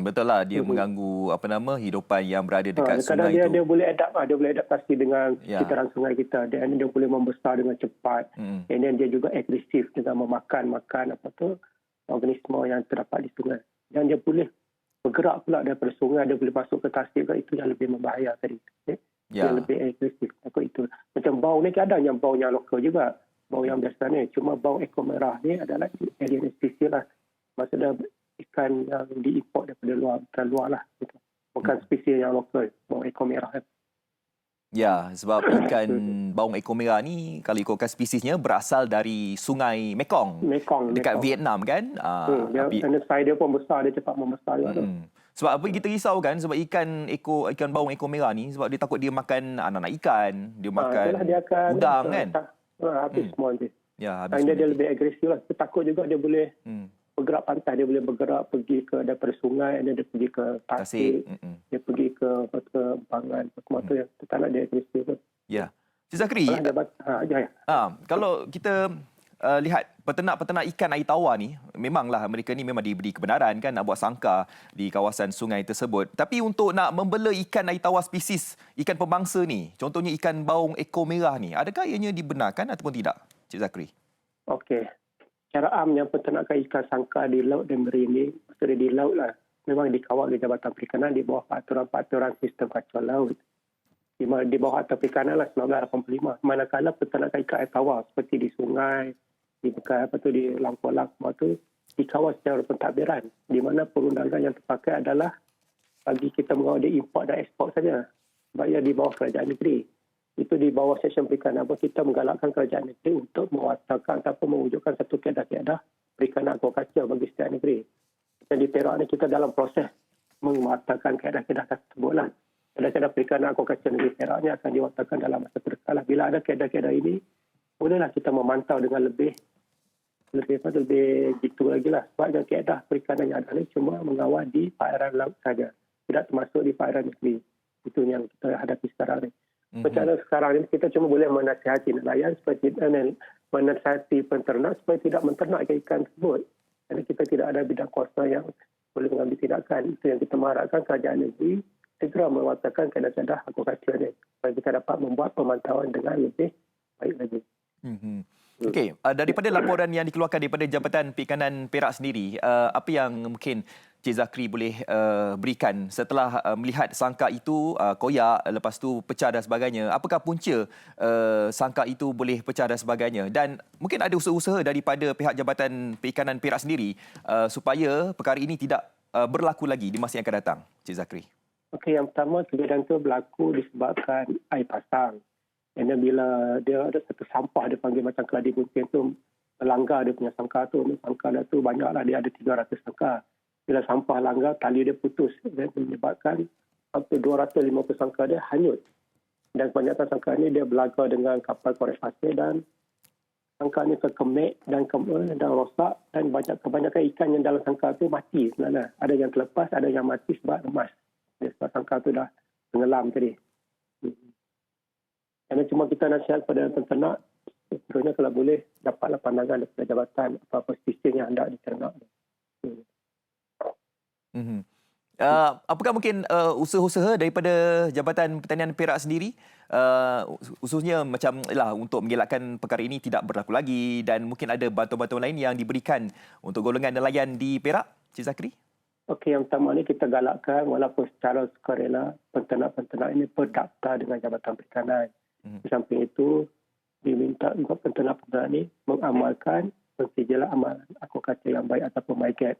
Betul lah, dia mengganggu hidupan yang berada dekat sungai dia, itu. Dia boleh adaptasi dengan sekitaran sungai kita. Dan dia boleh membesar dengan cepat. And then dia juga agresif dengan memakan organisma yang terdapat di sungai. Dan dia boleh bergerak pula daripada sungai, dia boleh masuk ke tasik, itu yang lebih membahayakan tadi. Dia lebih agresif. Itu. Macam bau ni ada yang bau yang lokal juga. Bau yang biasa ni. Cuma bau ekor merah ni adalah alien spesies lah. Maksudnya ikan yang diimport daripada luar lah. Bukan spesies yang lokal. Bau ekor merah. Ya, sebab ikan baung ekor merah ni kalau ikutkan spesiesnya berasal dari sungai Mekong. Dekat Vietnam kan. Saiz dia pun besar, dia cepat membesar. Sebab apa kita risau kan, sebab ikan baung ekor merah ni sebab dia takut dia makan anak-anak ikan, dia makan udang kan. Habis semua nanti. Ya, habis. Dan dia lebih agresif lah. Dia takut juga dia boleh bergerak pantai, dia boleh bergerak pergi ke daripada sungai, dan dia pergi ke tasik, dia pergi ke Empangan, semua tu yang tak nak dia agresif. Ya. Cik Zakri, kalau kita lihat peternak-peternak ikan air tawar ni, memanglah mereka ni memang diberi kebenaran kan nak buat sangkar di kawasan sungai tersebut. Tapi untuk nak membela ikan air tawar spesies ikan pembangsa ni, contohnya ikan baung ekor merah ni, adakah ianya dibenarkan ataupun tidak, Cik Zakri? Okey. Cara amnya peternakan ikan sangkar di laut dan marine ni, maksudnya di laut lah, memang dikawal oleh Jabatan Perikanan di bawah peraturan sistem kacau laut. Di bawah Atas Perikanan lah 1985. Manakala peternakan ikan air tawar seperti di sungai, di Langkolang, semua tu dikawal secara pentadbiran. Di mana perundangan yang terpakai adalah bagi kita mengawal dia import dan ekspor saja. Bayar di bawah kerajaan negeri. Itu di bawah Seksyen Perikanan, kita menggalakkan kerajaan negeri untuk mewatakkan ataupun mewujudkan satu keadaan perikanan aquaculture bagi setiap negeri. Dan di Perak ni kita dalam proses mewatakkan keadaan tersebut lah. Keadaan perikanan aquaculture negeri Perak ni akan diwatakkan dalam masa terdekat. Bila ada keadaan ini, bolehlah kita memantau dengan lebih gitu lagi lah. Sebab keadaan perikanan yang ada ni cuma mengawal di perairan laut saja. Tidak termasuk di perairan negeri. Itu yang kita hadapi sekarang ni. Macam sekarang ini kita cuma boleh menasihati nelayan menasihati penternak supaya tidak menternak ikan tersebut. Kerana kita tidak ada bidang kuasa yang boleh mengambil tindakan. Itu yang kita mengharapkan kerajaan negeri segera mewatakkan kaedah-kaedah aquaculture ini supaya kita dapat membuat pemantauan dengan lebih baik lagi. Okey, daripada laporan yang dikeluarkan daripada Jabatan Perikanan Perak sendiri, apa yang mungkin Cik Zakri boleh berikan setelah melihat sangkar itu koyak, lepas tu pecah dan sebagainya? Apakah punca sangkar itu boleh pecah dan sebagainya? Dan mungkin ada usaha-usaha daripada pihak Jabatan Perikanan Perak sendiri supaya perkara ini tidak berlaku lagi di masa yang akan datang, Cik Zakri? Okey, yang pertama kejadian itu berlaku disebabkan air pasang. Dan bila dia ada satu sampah, dia panggil macam keladi gunting tu, melanggar dia punya sangkar tu. Sangkar dia tu banyaklah, dia ada 300 sangkar. Bila sampah langgar, tali dia putus dan menyebabkan hampir 250 sangkar dia hanyut. Dan kebanyakan sangkar ni dia berlaga dengan kapal korek pasir dan sangkar ni terkemek dan rosak dan kebanyakan ikan yang dalam sangkar tu mati sebenarnya. Ada yang terlepas, ada yang mati sebab lemas. Sebab sangkar tu dah tenggelam tadi. Kerana cuma kita nasihat kepada penternak, sebenarnya kalau boleh dapatlah pandangan daripada jabatan apa-apa spesies yang hendak diternak. Apakah mungkin usaha-usaha daripada Jabatan Pertanian Perak sendiri, khususnya macam untuk mengelakkan perkara ini tidak berlaku lagi, dan mungkin ada bantuan-bantuan lain yang diberikan untuk golongan nelayan di Perak, Cik Zakri? Okey, yang pertama ni kita galakkan walaupun secara sukarela penternak-penternak ini berdaftar dengan Jabatan Perikanan. Di samping itu diminta untuk penternak-penternak ini mengamalkan pensijilan amalan aquaculture yang baik ataupun MyGAP.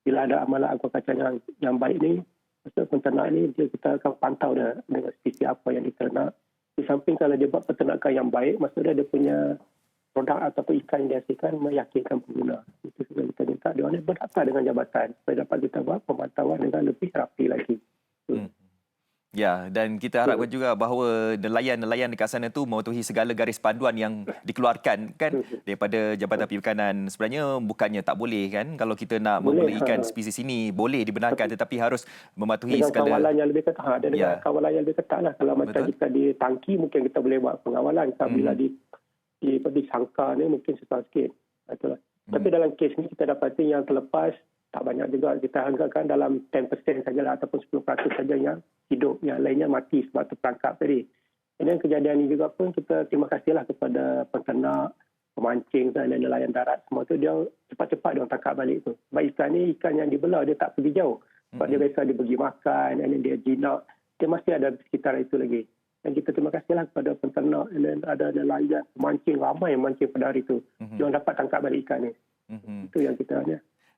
Bila ada amalan aquaculture yang baik ni, maksud penternak ni kita akan pantau dia dengan spesies apa yang diternak. Di samping kalau dia buat peternakan yang baik, maksudnya dia punya produk ataupun ikan yang dihasilkan meyakinkan pengguna. Itu juga kita minta dia orang berdaftar dengan jabatan supaya dapat kita buat pemantauan dengan lebih rapi lagi. Ya, dan kita harapkan juga bahawa nelayan-nelayan dekat sana tu mematuhi segala garis panduan yang dikeluarkan kan daripada Jabatan Perikanan. Sebenarnya bukannya tak boleh kan, kalau kita nak membeli ikan spesies ini boleh dibenarkan, tetapi harus mematuhi dengan segala kawalan yang lebih ketat. Dengan kawalan yang lebih ketat lah. Kalau macam kita di tangki mungkin kita boleh buat pengawalan. Bila di sangka ni mungkin susah sikit. Itulah. Tapi dalam kes ni kita dapati yang terlepas tak banyak juga. Kita anggarkan dalam 10% sajalah ataupun 10% saja yang hidup. Yang lainnya mati sebab terperangkap tadi. Dan kejadian ini juga pun kita terima kasihlah kepada peternak, pemancing dan nelayan darat. Semua tu dia cepat-cepat dia tangkap balik tu. Sebab ikan ni ikan yang dibelah dia tak pergi jauh. Sebab dia biasa dia pergi makan dan dia jinak. Dia masih ada di sekitar itu lagi. Dan kita terima kasihlah kepada peternak dan ada nelayan, pemancing, ramai yang mancing pada hari itu. Dia dapat tangkap balik ikan ni. Itu yang kita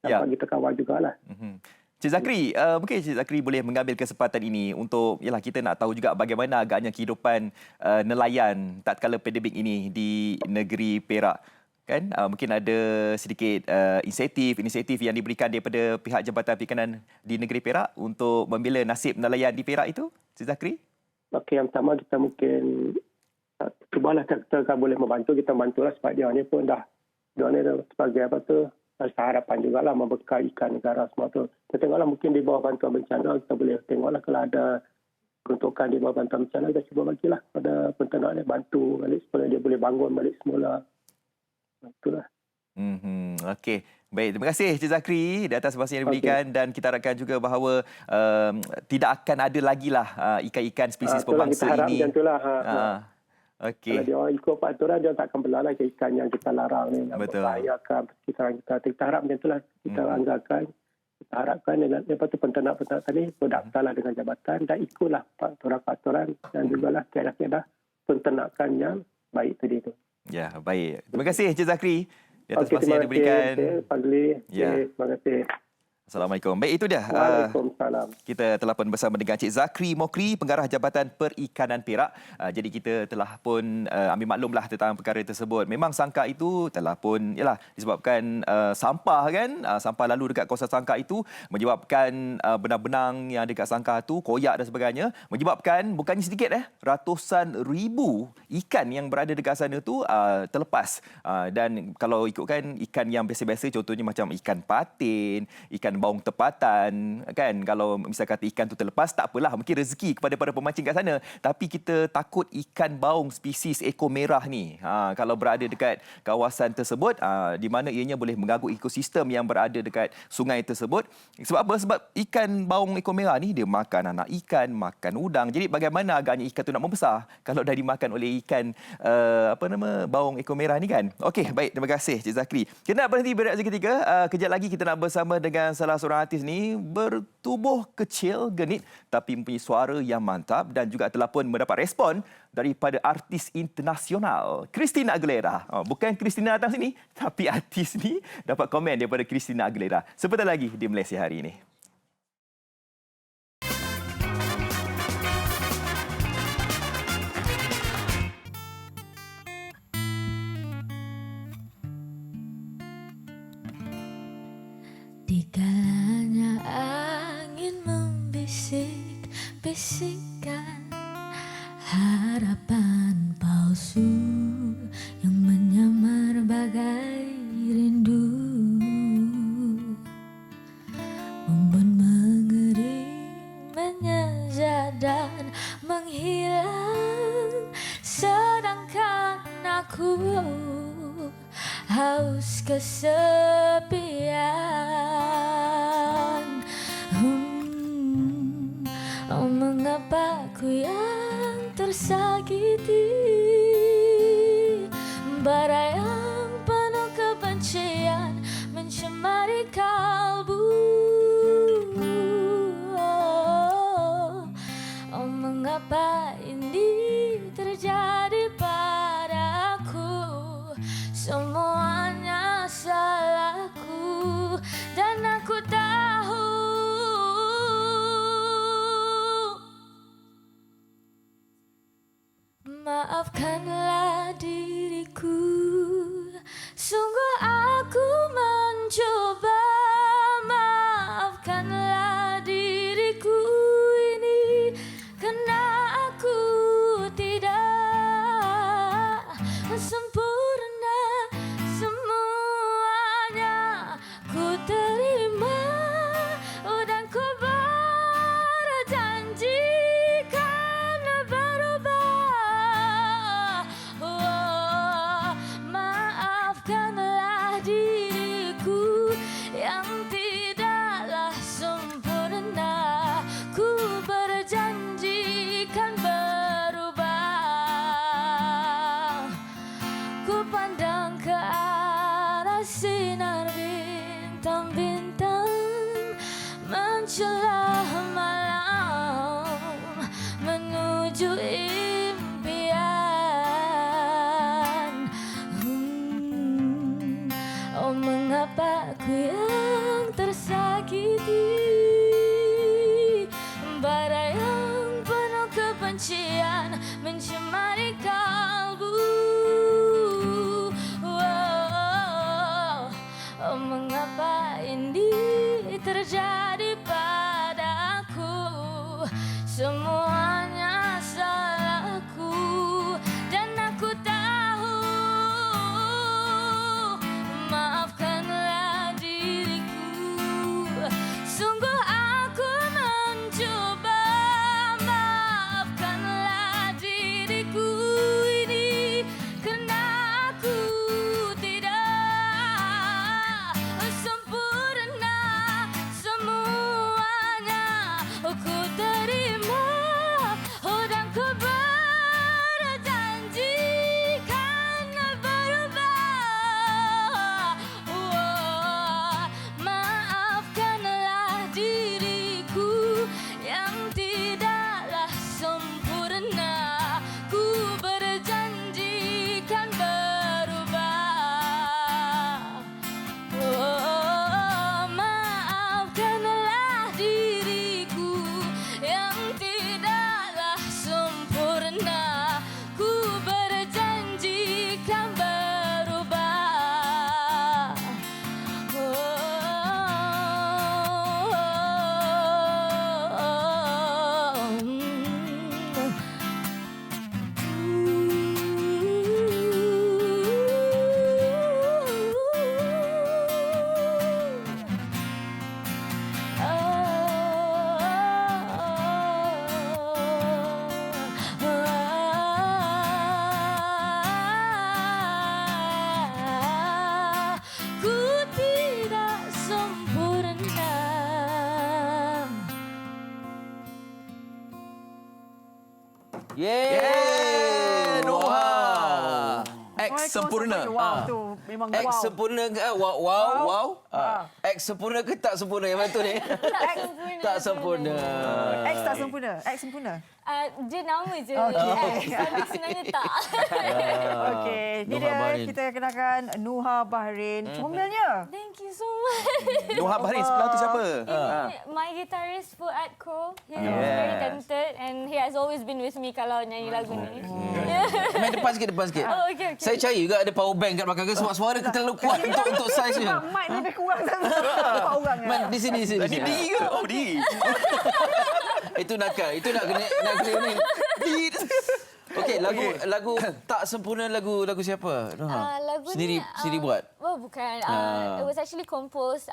dapat kita kawal jugalah. Cik Zakri, mungkin Cik Zakri boleh mengambil kesempatan ini untuk kita nak tahu juga bagaimana agaknya kehidupan nelayan tatkala pandemik ini di negeri Perak. Kan mungkin ada sedikit inisiatif yang diberikan daripada pihak Jabatan Perikanan di negeri Perak untuk membela nasib nelayan di Perak itu, Cik Zakri? Okey, yang pertama kita mungkin cubalah kita boleh membantu, kita bantulah sebab dia ni pun dah sebagai harapan juga lah membekal ikan negara semua tu. Kita tengoklah mungkin di bawah bantuan bencana, kita boleh tengoklah kalau ada peruntukan di bawah bantuan bencana, kita cuba bagilah pada peternak ni, bantu balik supaya dia boleh bangun balik semula. Itulah. Okey. Baik, terima kasih Cik Zakri di atas informasi yang diberikan dan kita harapkan juga bahawa tidak akan ada lagi lah ikan-ikan spesies pembangsa kita harap ini. Macam itulah. Okey. Kalau dia orang ikut peraturan, dia tak akan belah lah ikan yang kita larang ni. Yang membahayakan persekitaran kita. Kita harap macam itulah. Kita anggarkan. Kita harapkan lepas tu peternak-peternak tadi berdaftarlah dengan jabatan dan ikutlah peraturan-peraturan dan juga lah kaedah-kaedah penternakan yang baik tadi tu. Ya, baik. Terima kasih Cik Zakri di atas informasi yang diberikan. Terima kasih Fadli. Terima kasih. Assalamualaikum. Baik, itu dia. Waalaikumsalam. Kita telah pun bersama dengan Cik Zakri Mokri, Pengarah Jabatan Perikanan Perak. Jadi kita telah pun ambil maklumlah tentang perkara tersebut. Memang sangkar itu telah pun disebabkan sampah kan, sampah lalu dekat kawasan sangkar itu menyebabkan benang-benang yang dekat sangkar itu koyak dan sebagainya, menyebabkan bukannya sedikit ratusan ribu ikan yang berada dekat sana tu terlepas. Dan kalau ikutkan ikan yang biasa-biasa, contohnya macam ikan patin, ikan baung tempatan kan, kalau misal kata ikan tu terlepas tak apalah, mungkin rezeki kepada para pemancing kat sana, tapi kita takut ikan baung spesies ekor merah ni kalau berada dekat kawasan tersebut di mana ianya boleh mengganggu ekosistem yang berada dekat sungai tersebut. Sebab apa? Sebab ikan baung ekor merah ni dia makan anak ikan, makan udang. Jadi bagaimana agaknya ikan tu nak membesar kalau dah dimakan oleh ikan baung ekor merah ni kan. Okey, baik, terima kasih Cik Zakri. Kita nak berhenti berehat seketika. Kejap lagi kita nak bersama dengan salah seorang artis ni, bertubuh kecil, genit tapi mempunyai suara yang mantap dan juga telah pun mendapat respon daripada artis internasional, Christina Aguilera. Bukan Christina datang sini, tapi artis ni dapat komen daripada Christina Aguilera. Sebentar lagi di Malaysia Hari Ini. Dikalanya angin membisik-bisikkan harapan palsu yang menyamar bagai rindu, membuat mengering, menyejak dan menghilang, sedangkan aku haus kesepian. Oh, mengapa ku yang tersakiti, bara yang penuh kebencian mencemari kalbu. Oh, mengapa ini terjadi padaku, semuanya salahku dan aku tahu. diriku yang tidaklah sempurna. Ku berjanji kan berubah. Ku pandang ke arah sinar bintang-bintang mencelah malam menuju impian. Oh, mengapa ku yang tersakiti, bara yang penuh kebencian mencemari kalbu. Oh, mengapa ini terjadi padaku? Semuanya salahku dan aku tahu. Maafkanlah diriku, sungguh aku mencoba. Maafkanlah diriku ini kerana aku tidak sempurna. Semuanya ku terima, oh, dan ku berjanji kan berubah. Maafkanlah diriku yang tidaklah sempurna. Ku berjanji kan berubah. Maafkanlah diriku yang tidaklah sempurna. Ku berjanji kan berubah. Ku tidak sempurna. Yeay, Noha. X sempurna. Wow, tu memang X wow. sempurna ke? Wow. X sempurna ke tak sempurna? Yang mana tu ni? Tak sempurna. X tak sempurna. X sempurna. Dia nama je. Okey. Tapi sebenarnya tak. Okey, ni Noha dia Bahrain. kita kenalkan Noha Bahrain. Comelnya. Thank you so much. Noha Bahrain sebelah tu siapa? My guitarist Fuad Ko. He is very talented and he has always been with me kalau nyanyi lagu ni. Main depan sikit. Oh, okey. Saya cari juga ada power bank kat belakang ke, sebab suara kita terlalu kuat untuk saiz dia. Mic lebih kurang empat orang. Man, di sini. Diri ke? Oh, diri. Itu nakal. Itu nak kena ni. Okey, lagu tak sempurna lagu siapa? Lagu Sendiri buat. Oh, bukan. It was actually composed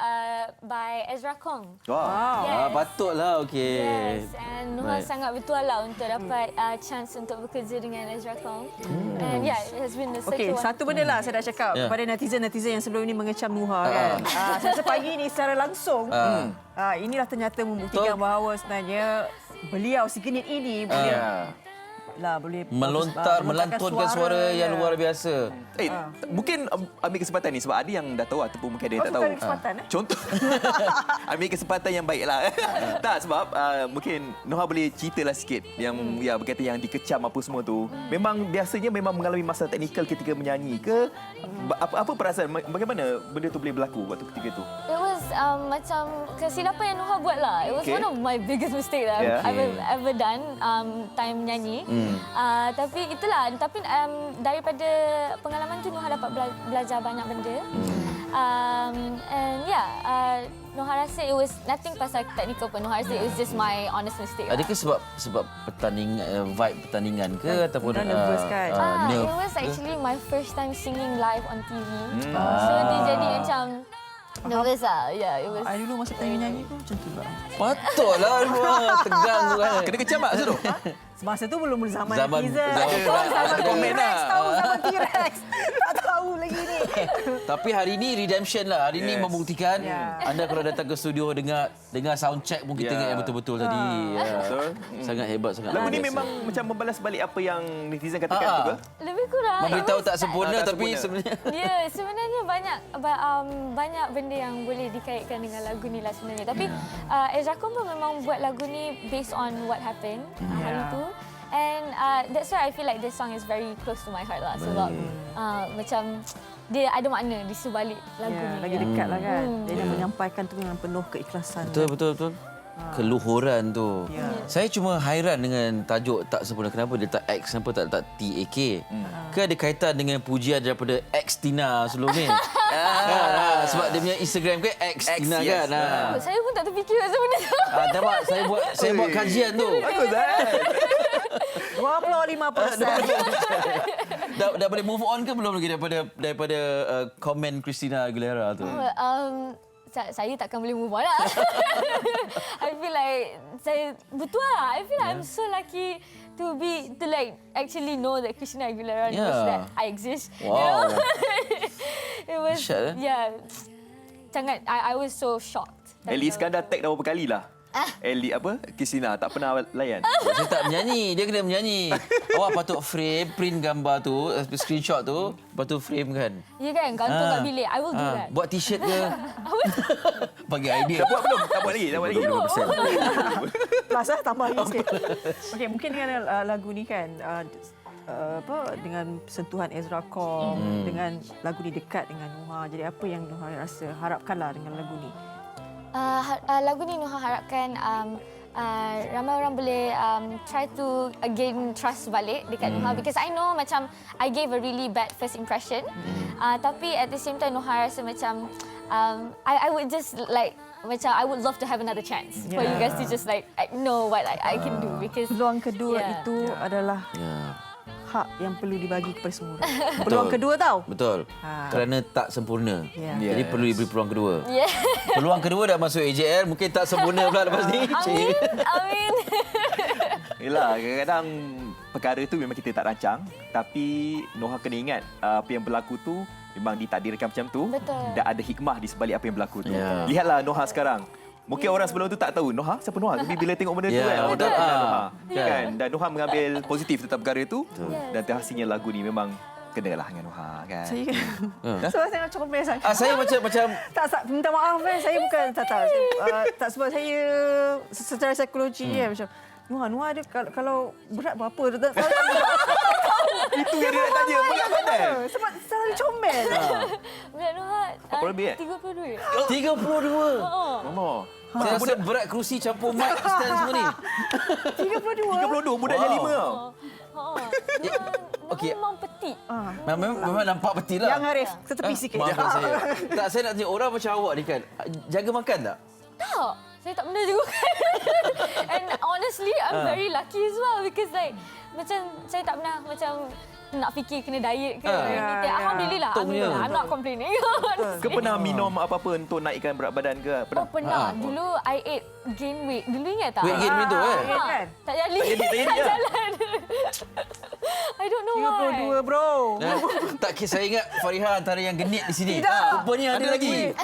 by Ezra Kong. Wow. Yes. Patutlah. Okey. Yes, and Noha Right. sangat bertuah lah untuk dapat chance untuk bekerja dengan Ezra Kong. And yeah, it has been such Okey, a satu benda lah saya dah cakap Ya. kepada netizen-netizen yang sebelum ini mengecam Noha kan. Semasa pagi ni secara langsung, inilah ternyata membuktikan bahawa sebenarnya beliau segenit ini boleh melantunkan suara yang luar biasa. Mungkin ambil kesempatan ni sebab ada yang dah tahu ataupun mungkin ada yang tak tahu. Kesempatan, Contoh, ambil kesempatan yang baiklah. Tak, sebab mungkin Noha boleh ceritalah sikit yang berkaitan yang dikecam apa semua tu. Memang biasanya mengalami masalah teknikal ketika menyanyi ke? Apa perasaan, bagaimana benda tu boleh berlaku waktu ketika tu? It was macam kesilapan yang Noha buat lah. It was one of my biggest mistake that I've ever done time nyanyi. Tapi itulah. Tapi daripada pengalaman tu Noha dapat belajar banyak benda. And yeah, Noha rasa it was nothing pasal technical pun. Noha rasa it was just my honest mistake. Adakah sebab vibe pertandingan ke ataupun nervous kan? It was actually my first time singing live on TV. So dia jadi macam nervous lah. Yeah, it was. I dulu masa tengah nyanyi tu macam tu juga. Patutlah tegang tu kan. Kena kecam tak tu? Masa tu belum zaman Zaman- teaser. zaman- Zaman ada komen T-Rex, lah. tahu zaman T-Rex. Tak tahu tahu lagi ni. Tapi hari ini redemption lah. Hari ini Yes. membuktikan Ya. anda kalau datang ke studio dengar sound check pun kita Ya. ingat yang betul-betul tadi. Ya. Betul. Sangat hebat, sangat Lagu luar ni biasa. memang macam membalas balik apa yang netizen katakan tu ke? Lebih kurang. Memberitahu it was tak sempurna tak tapi sempurna. sebenarnya Ya, sebenarnya banyak benda yang boleh dikaitkan dengan lagu ni lah sebenarnya. Tapi Ezra Kom pun memang buat lagu ni based on what happened hari tu. And that's why I feel like this song is very close to my heart lah. Sebab macam dia ada makna di sebalik lagu Ya, ni. lagi dekat lah kan. Dia menyampaikan tu dengan penuh keikhlasan. betul. Keluhuran tu. Ya. Saya cuma hairan dengan tajuk tak sempurna. Kenapa dia tak X, kenapa tak letak TAK? Ke ada kaitan dengan pujian daripada X Tina sebelum ni? Sebab dia punya Instagram ke X Tina yes. kan? Saya pun tak terfikir macam benda tu. Nampak saya buat kajian tu. Bagus kan? 25%. Dah boleh move on ke belum lagi daripada komen Christina Aguilera tu? Saya takkan boleh move on lah. I feel like betul lah. I feel like I'm so lucky to like actually know that Christina Aguilera knows that I exist. Wow. You know? It was Dahsyat, sangat. I was so shocked. Ellie Iskandar tag dah berapa kali lah? Ellie Christina tak pernah layan. Saya tak menyanyi, dia kena menyanyi. Awak patut print gambar tu, screenshot tu, lepas tu frame kan. Ya kan, gantung kat bilik. I will do that. Buat t-shirt ke? Bagi idea. Dah buat belum? Tak buat lagi. Plus tambah lagi sikit. Okey, mungkin dengan lagu ni kan dengan sentuhan Ezra Kom, dengan lagu ni dekat dengan Nuha. Jadi apa yang Nuha rasa harapkanlah dengan lagu ni? Lagu ni Nuha harapkan ramai orang boleh try to gain trust balik dekat Nuha, because I know macam I gave a really bad first impression. Tapi at the same time Nuha rasa macam I would just like macam I would love to have another chance for you guys to just like know what I can do, because Peluang kedua itu adalah hak yang perlu dibagi kepada semua orang. Peluang kedua tau. Betul. Kerana tak sempurna. Jadi perlu diberi peluang kedua. Peluang kedua dah masuk AJL, mungkin tak sempurna pula lepas ni. Amin. Yelah, kadang-kadang perkara tu memang kita tak rancang, tapi Noha kena ingat apa yang berlaku tu memang ditakdirkan macam tu. Betul. Dan ada hikmah di sebalik apa yang berlaku tu. Lihatlah Noha sekarang. Mungkin orang sebelum tu tak tahu Noha siapa Noha, tapi bila tengok benda tu kan, betul. Noha kan, dan Noha mengambil positif tentang perkara tu, dan terhasilnya lagu ni memang kenalah dengan Noha kan. Saya sebab saya nak comel sangat. Saya macam tak minta maaf kan, saya bukan tak sebab saya secara psikologi macam Nuha ada kalau berat berapa tak tahu. Itu yang dia nak tanya, bukan pandai. Sebab selalu comel. Berat Nuha Apa lebih 32. 32. Mama. Saya rasa berat kerusi campur mic stand semua ni. 32 budaknya 5 tau. Okey. Memang petit. Memang nampak betul lah. Yang Arif, ketepi sikit. Maafkan saya. Tak, saya nak tanya orang macam awak ni kan, jaga makan tak? Tak. Saya tak pernah juga kan. And honestly, I'm very lucky as well, because like macam saya tak pernah macam nak fikir kena diet ke anything. Alhamdulillah. I'm not complaining. Kau pernah minum apa-apa untuk naikkan berat badan ke? Oh, pernah. Dulu I ate gain weight. Dulu ingat tak? Weight gain macam tu kan? Tak jadi. Tak jalan. I don't know why. 32 bro. Tak, saya ingat Fariha antara yang genit di sini. Tidak. Rupanya ada lagi.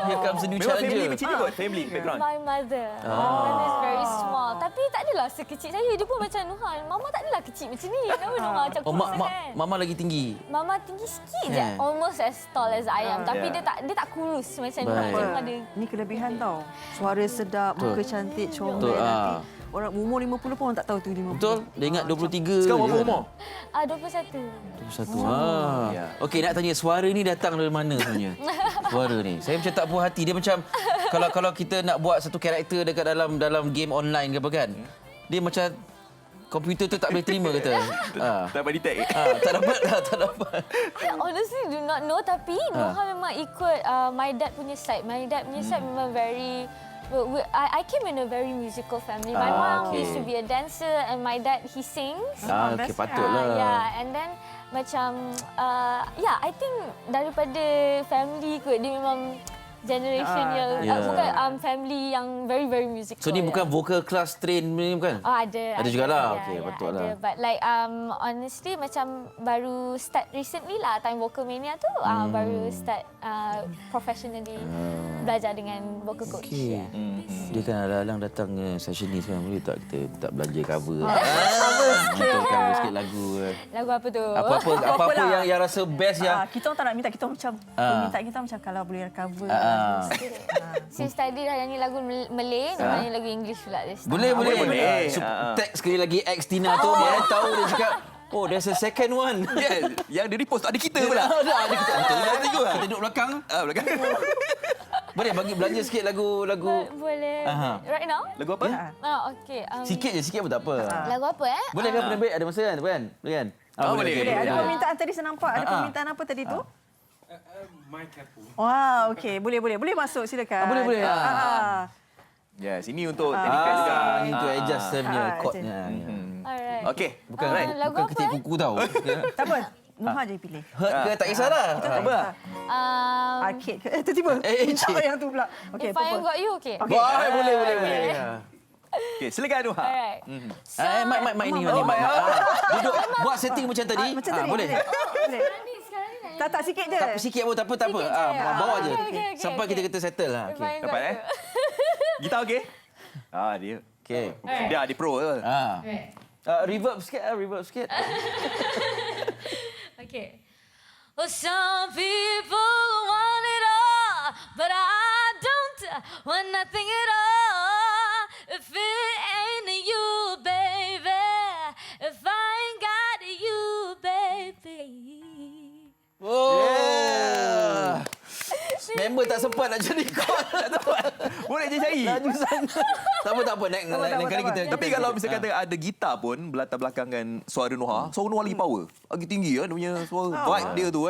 Here comes a new Memang challenger. family macam ni kot, family background. My mother. Mother is very small. Tapi tak adalah sekecil saya. Dia pun macam Nuhan. Mama tak adalah kecil macam ni. Kenapa Nuhan macam kurus kan? Mama lagi tinggi. Mama tinggi sikit je. Almost as tall as I am. Tapi dia tak kurus macam Nuhan. Dia ada. Ni kelebihan tau. Suara sedap, muka cantik, comel. Betul. Nanti orang umur 50 pun orang tak tahu tu 50. Betul? Dia ingat 23. Sekarang berapa je. umur? 21. Okey, nak tanya suara ni datang dari mana sebenarnya? Suara ni. Saya macam tak puas hati. Dia macam kalau kita nak buat satu karakter dekat dalam game online ke apa kan. Dia macam komputer tu tak boleh terima kata. Tak dapat detect. Tak dapat. I honestly do not know, tapi Nuhan memang ikut my dad punya side. My dad punya side memang very... I came in a very musical family. My mom used to be a dancer and my dad, he sings. Okey, patutlah. Yeah, and then macam, I think daripada family kot, dia memang generation yang bukan family yang very very musical. So ni bukan vocal class train ni bukan? Oh, ada. Ada jugalah. Ya, Okey, ya, patutlah. ada. But like honestly macam baru start recently lah Time Vocal Mania tu baru start professionally belajar dengan vocal coach. Okey. Yeah. Dia kan alang-alang datang session ni sekarang, boleh tak kita tak belanja cover? sikit. Cover sikit lagu. Lagu apa tu? Apa-apa yang rasa best yang Kita orang tak nak minta, kita macam permintaan kita macam kalau boleh cover. Since tadi dah nyanyi lagu Malay, nak nyanyi lagu English pula this time. boleh. Tag sekali lagi X Tina tu, mana tahu dia cakap, oh, there's a second one. Yang dia repost ada kita pula. Ada kita. Kita duduk belakang. Belakang. Boleh bagi belanja sikit lagu. Boleh. Right now? Lagu apa? Okey. Sikit pun tak apa. Lagu apa Boleh kan Penerbit? Ada masa kan? Boleh kan? Boleh. Ada permintaan tadi saya nampak. Ada permintaan apa tadi tu? Wah, okey. Boleh masuk, silakan. Boleh. Ya, sini untuk teknikal juga. Ini untuk adjust saya punya chordnya. Alright. Okey. Bukan lagu bukan apa, ketik kuku tau. Tak apa. Nuha je pilih. Hurt ke tak kisahlah. Apa? Arcade ke? Tiba-tiba. Tak apa yang tu pula. Okey, If I Ain't Got You, okey. Boleh. Okey, silakan Nuha. Alright. Mic ni. Duduk buat setting macam tadi. Macam tadi. Boleh. Tak sikit je. Sikit pun tak apa. Sikit je. Bawa je. Okey. Sampai kita settle lah. If I Ain't Got Dapat You. Gitar okey? Dia. Okey. Dia pro ke? Reverb sikit. Okay. Well, some people want it all, but I don't want nothing at all. If it ain't you, baby, if I ain't got you, baby. Member tak sempat nak jadi chord. Tak sempat. Boleh je cari. Laju sangat. Tak apa. Lain kali kita. Tapi kalau misalkan ada gitar pun berlatar belakangkan suara Nuha lagi power. Lagi tinggi dia punya suara. Vibe dia tu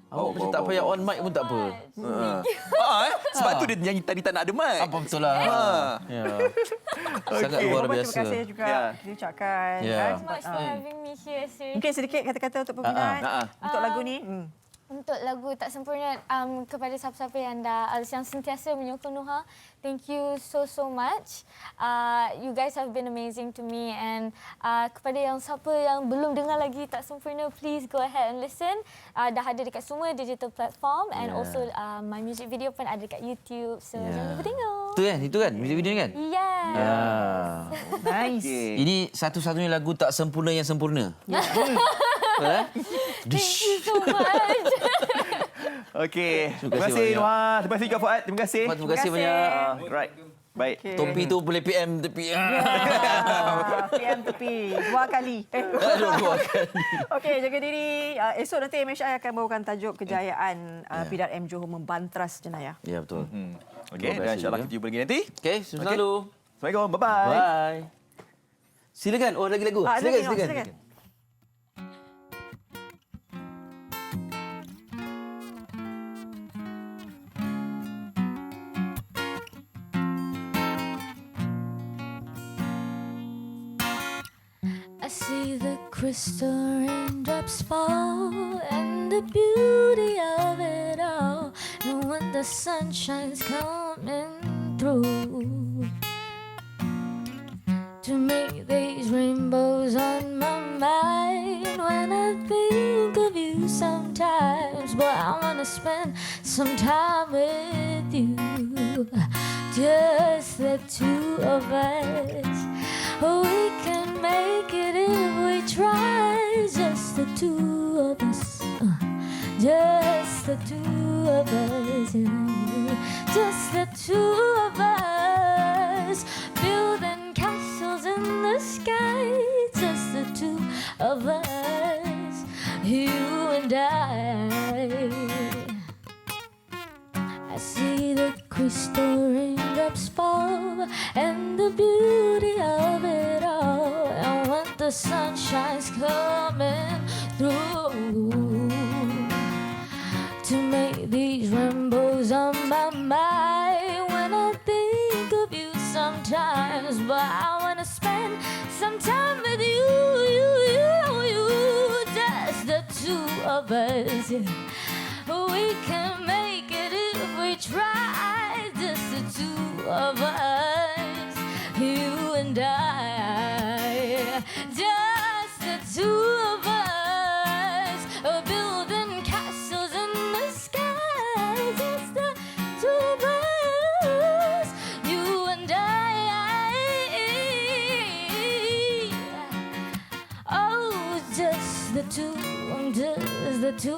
Awak macam tak payah on mic pun tak apa. Sebab tu dia nyanyi tadi tak nak ada mic. Apa betul lah. Ya. Sangat luar biasa. Terima kasih juga kita ucapkan. Thank you so much for having me here, sir. Mungkin sedikit kata-kata untuk peminat untuk lagu ni. Untuk lagu Tak Sempurna, kepada siapa-siapa yang sentiasa menyokong Nuha, thank you so much. You guys have been amazing to me, and kepada siapa yang belum dengar lagi Tak Sempurna, please go ahead and listen. Dah ada dekat semua digital platform, and also my music video pun ada dekat YouTube, so jangan lupa tengok. Itu kan music video ni kan? Yes. Nice. Ini satu-satunya lagu tak sempurna yang sempurna. Thank you so much. Okey. Terima kasih Nuha. Terima kasih Kak Fuad. Terima kasih. Terima kasih banyak. Right. Baik. Topi tu boleh PM tepi. PM tepi 2 kali. Dua kali. Okey, jaga diri. Esok nanti MHI akan bawakan tajuk kejayaan Pidar M Johor membantras jenayah. Ya, betul. Okey, dan insya-Allah kita jumpa lagi nanti. Okey, selalu. Assalamualaikum. Bye-bye. Bye. Silakan. Oh, lagi lagu. Silakan. I see the crystal raindrops fall and the beauty of it all. And when the sunshine's coming through, to make these rainbows on my mind. When I think of you sometimes, boy, I wanna spend some time with you. Just the two of us. We can make it if we try. Just the two of us. Just the two of us. Just the two of us. Building castles in the sky. Just the two of us. You and I see the crystal raindrops fall and the beauty of it all. And when the sun shines coming through, to make these rainbows on my mind. When I think of you sometimes, but I wanna spend some time with you. Just the two of us. We can make it if we try. two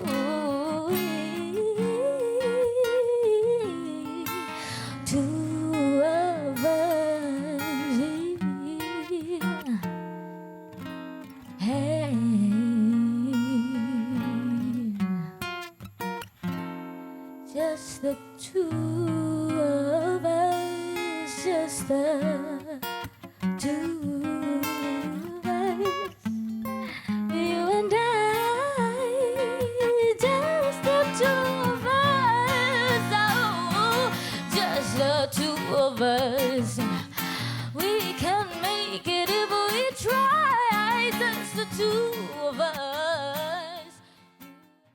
of us. Hey, just the two of us, just the two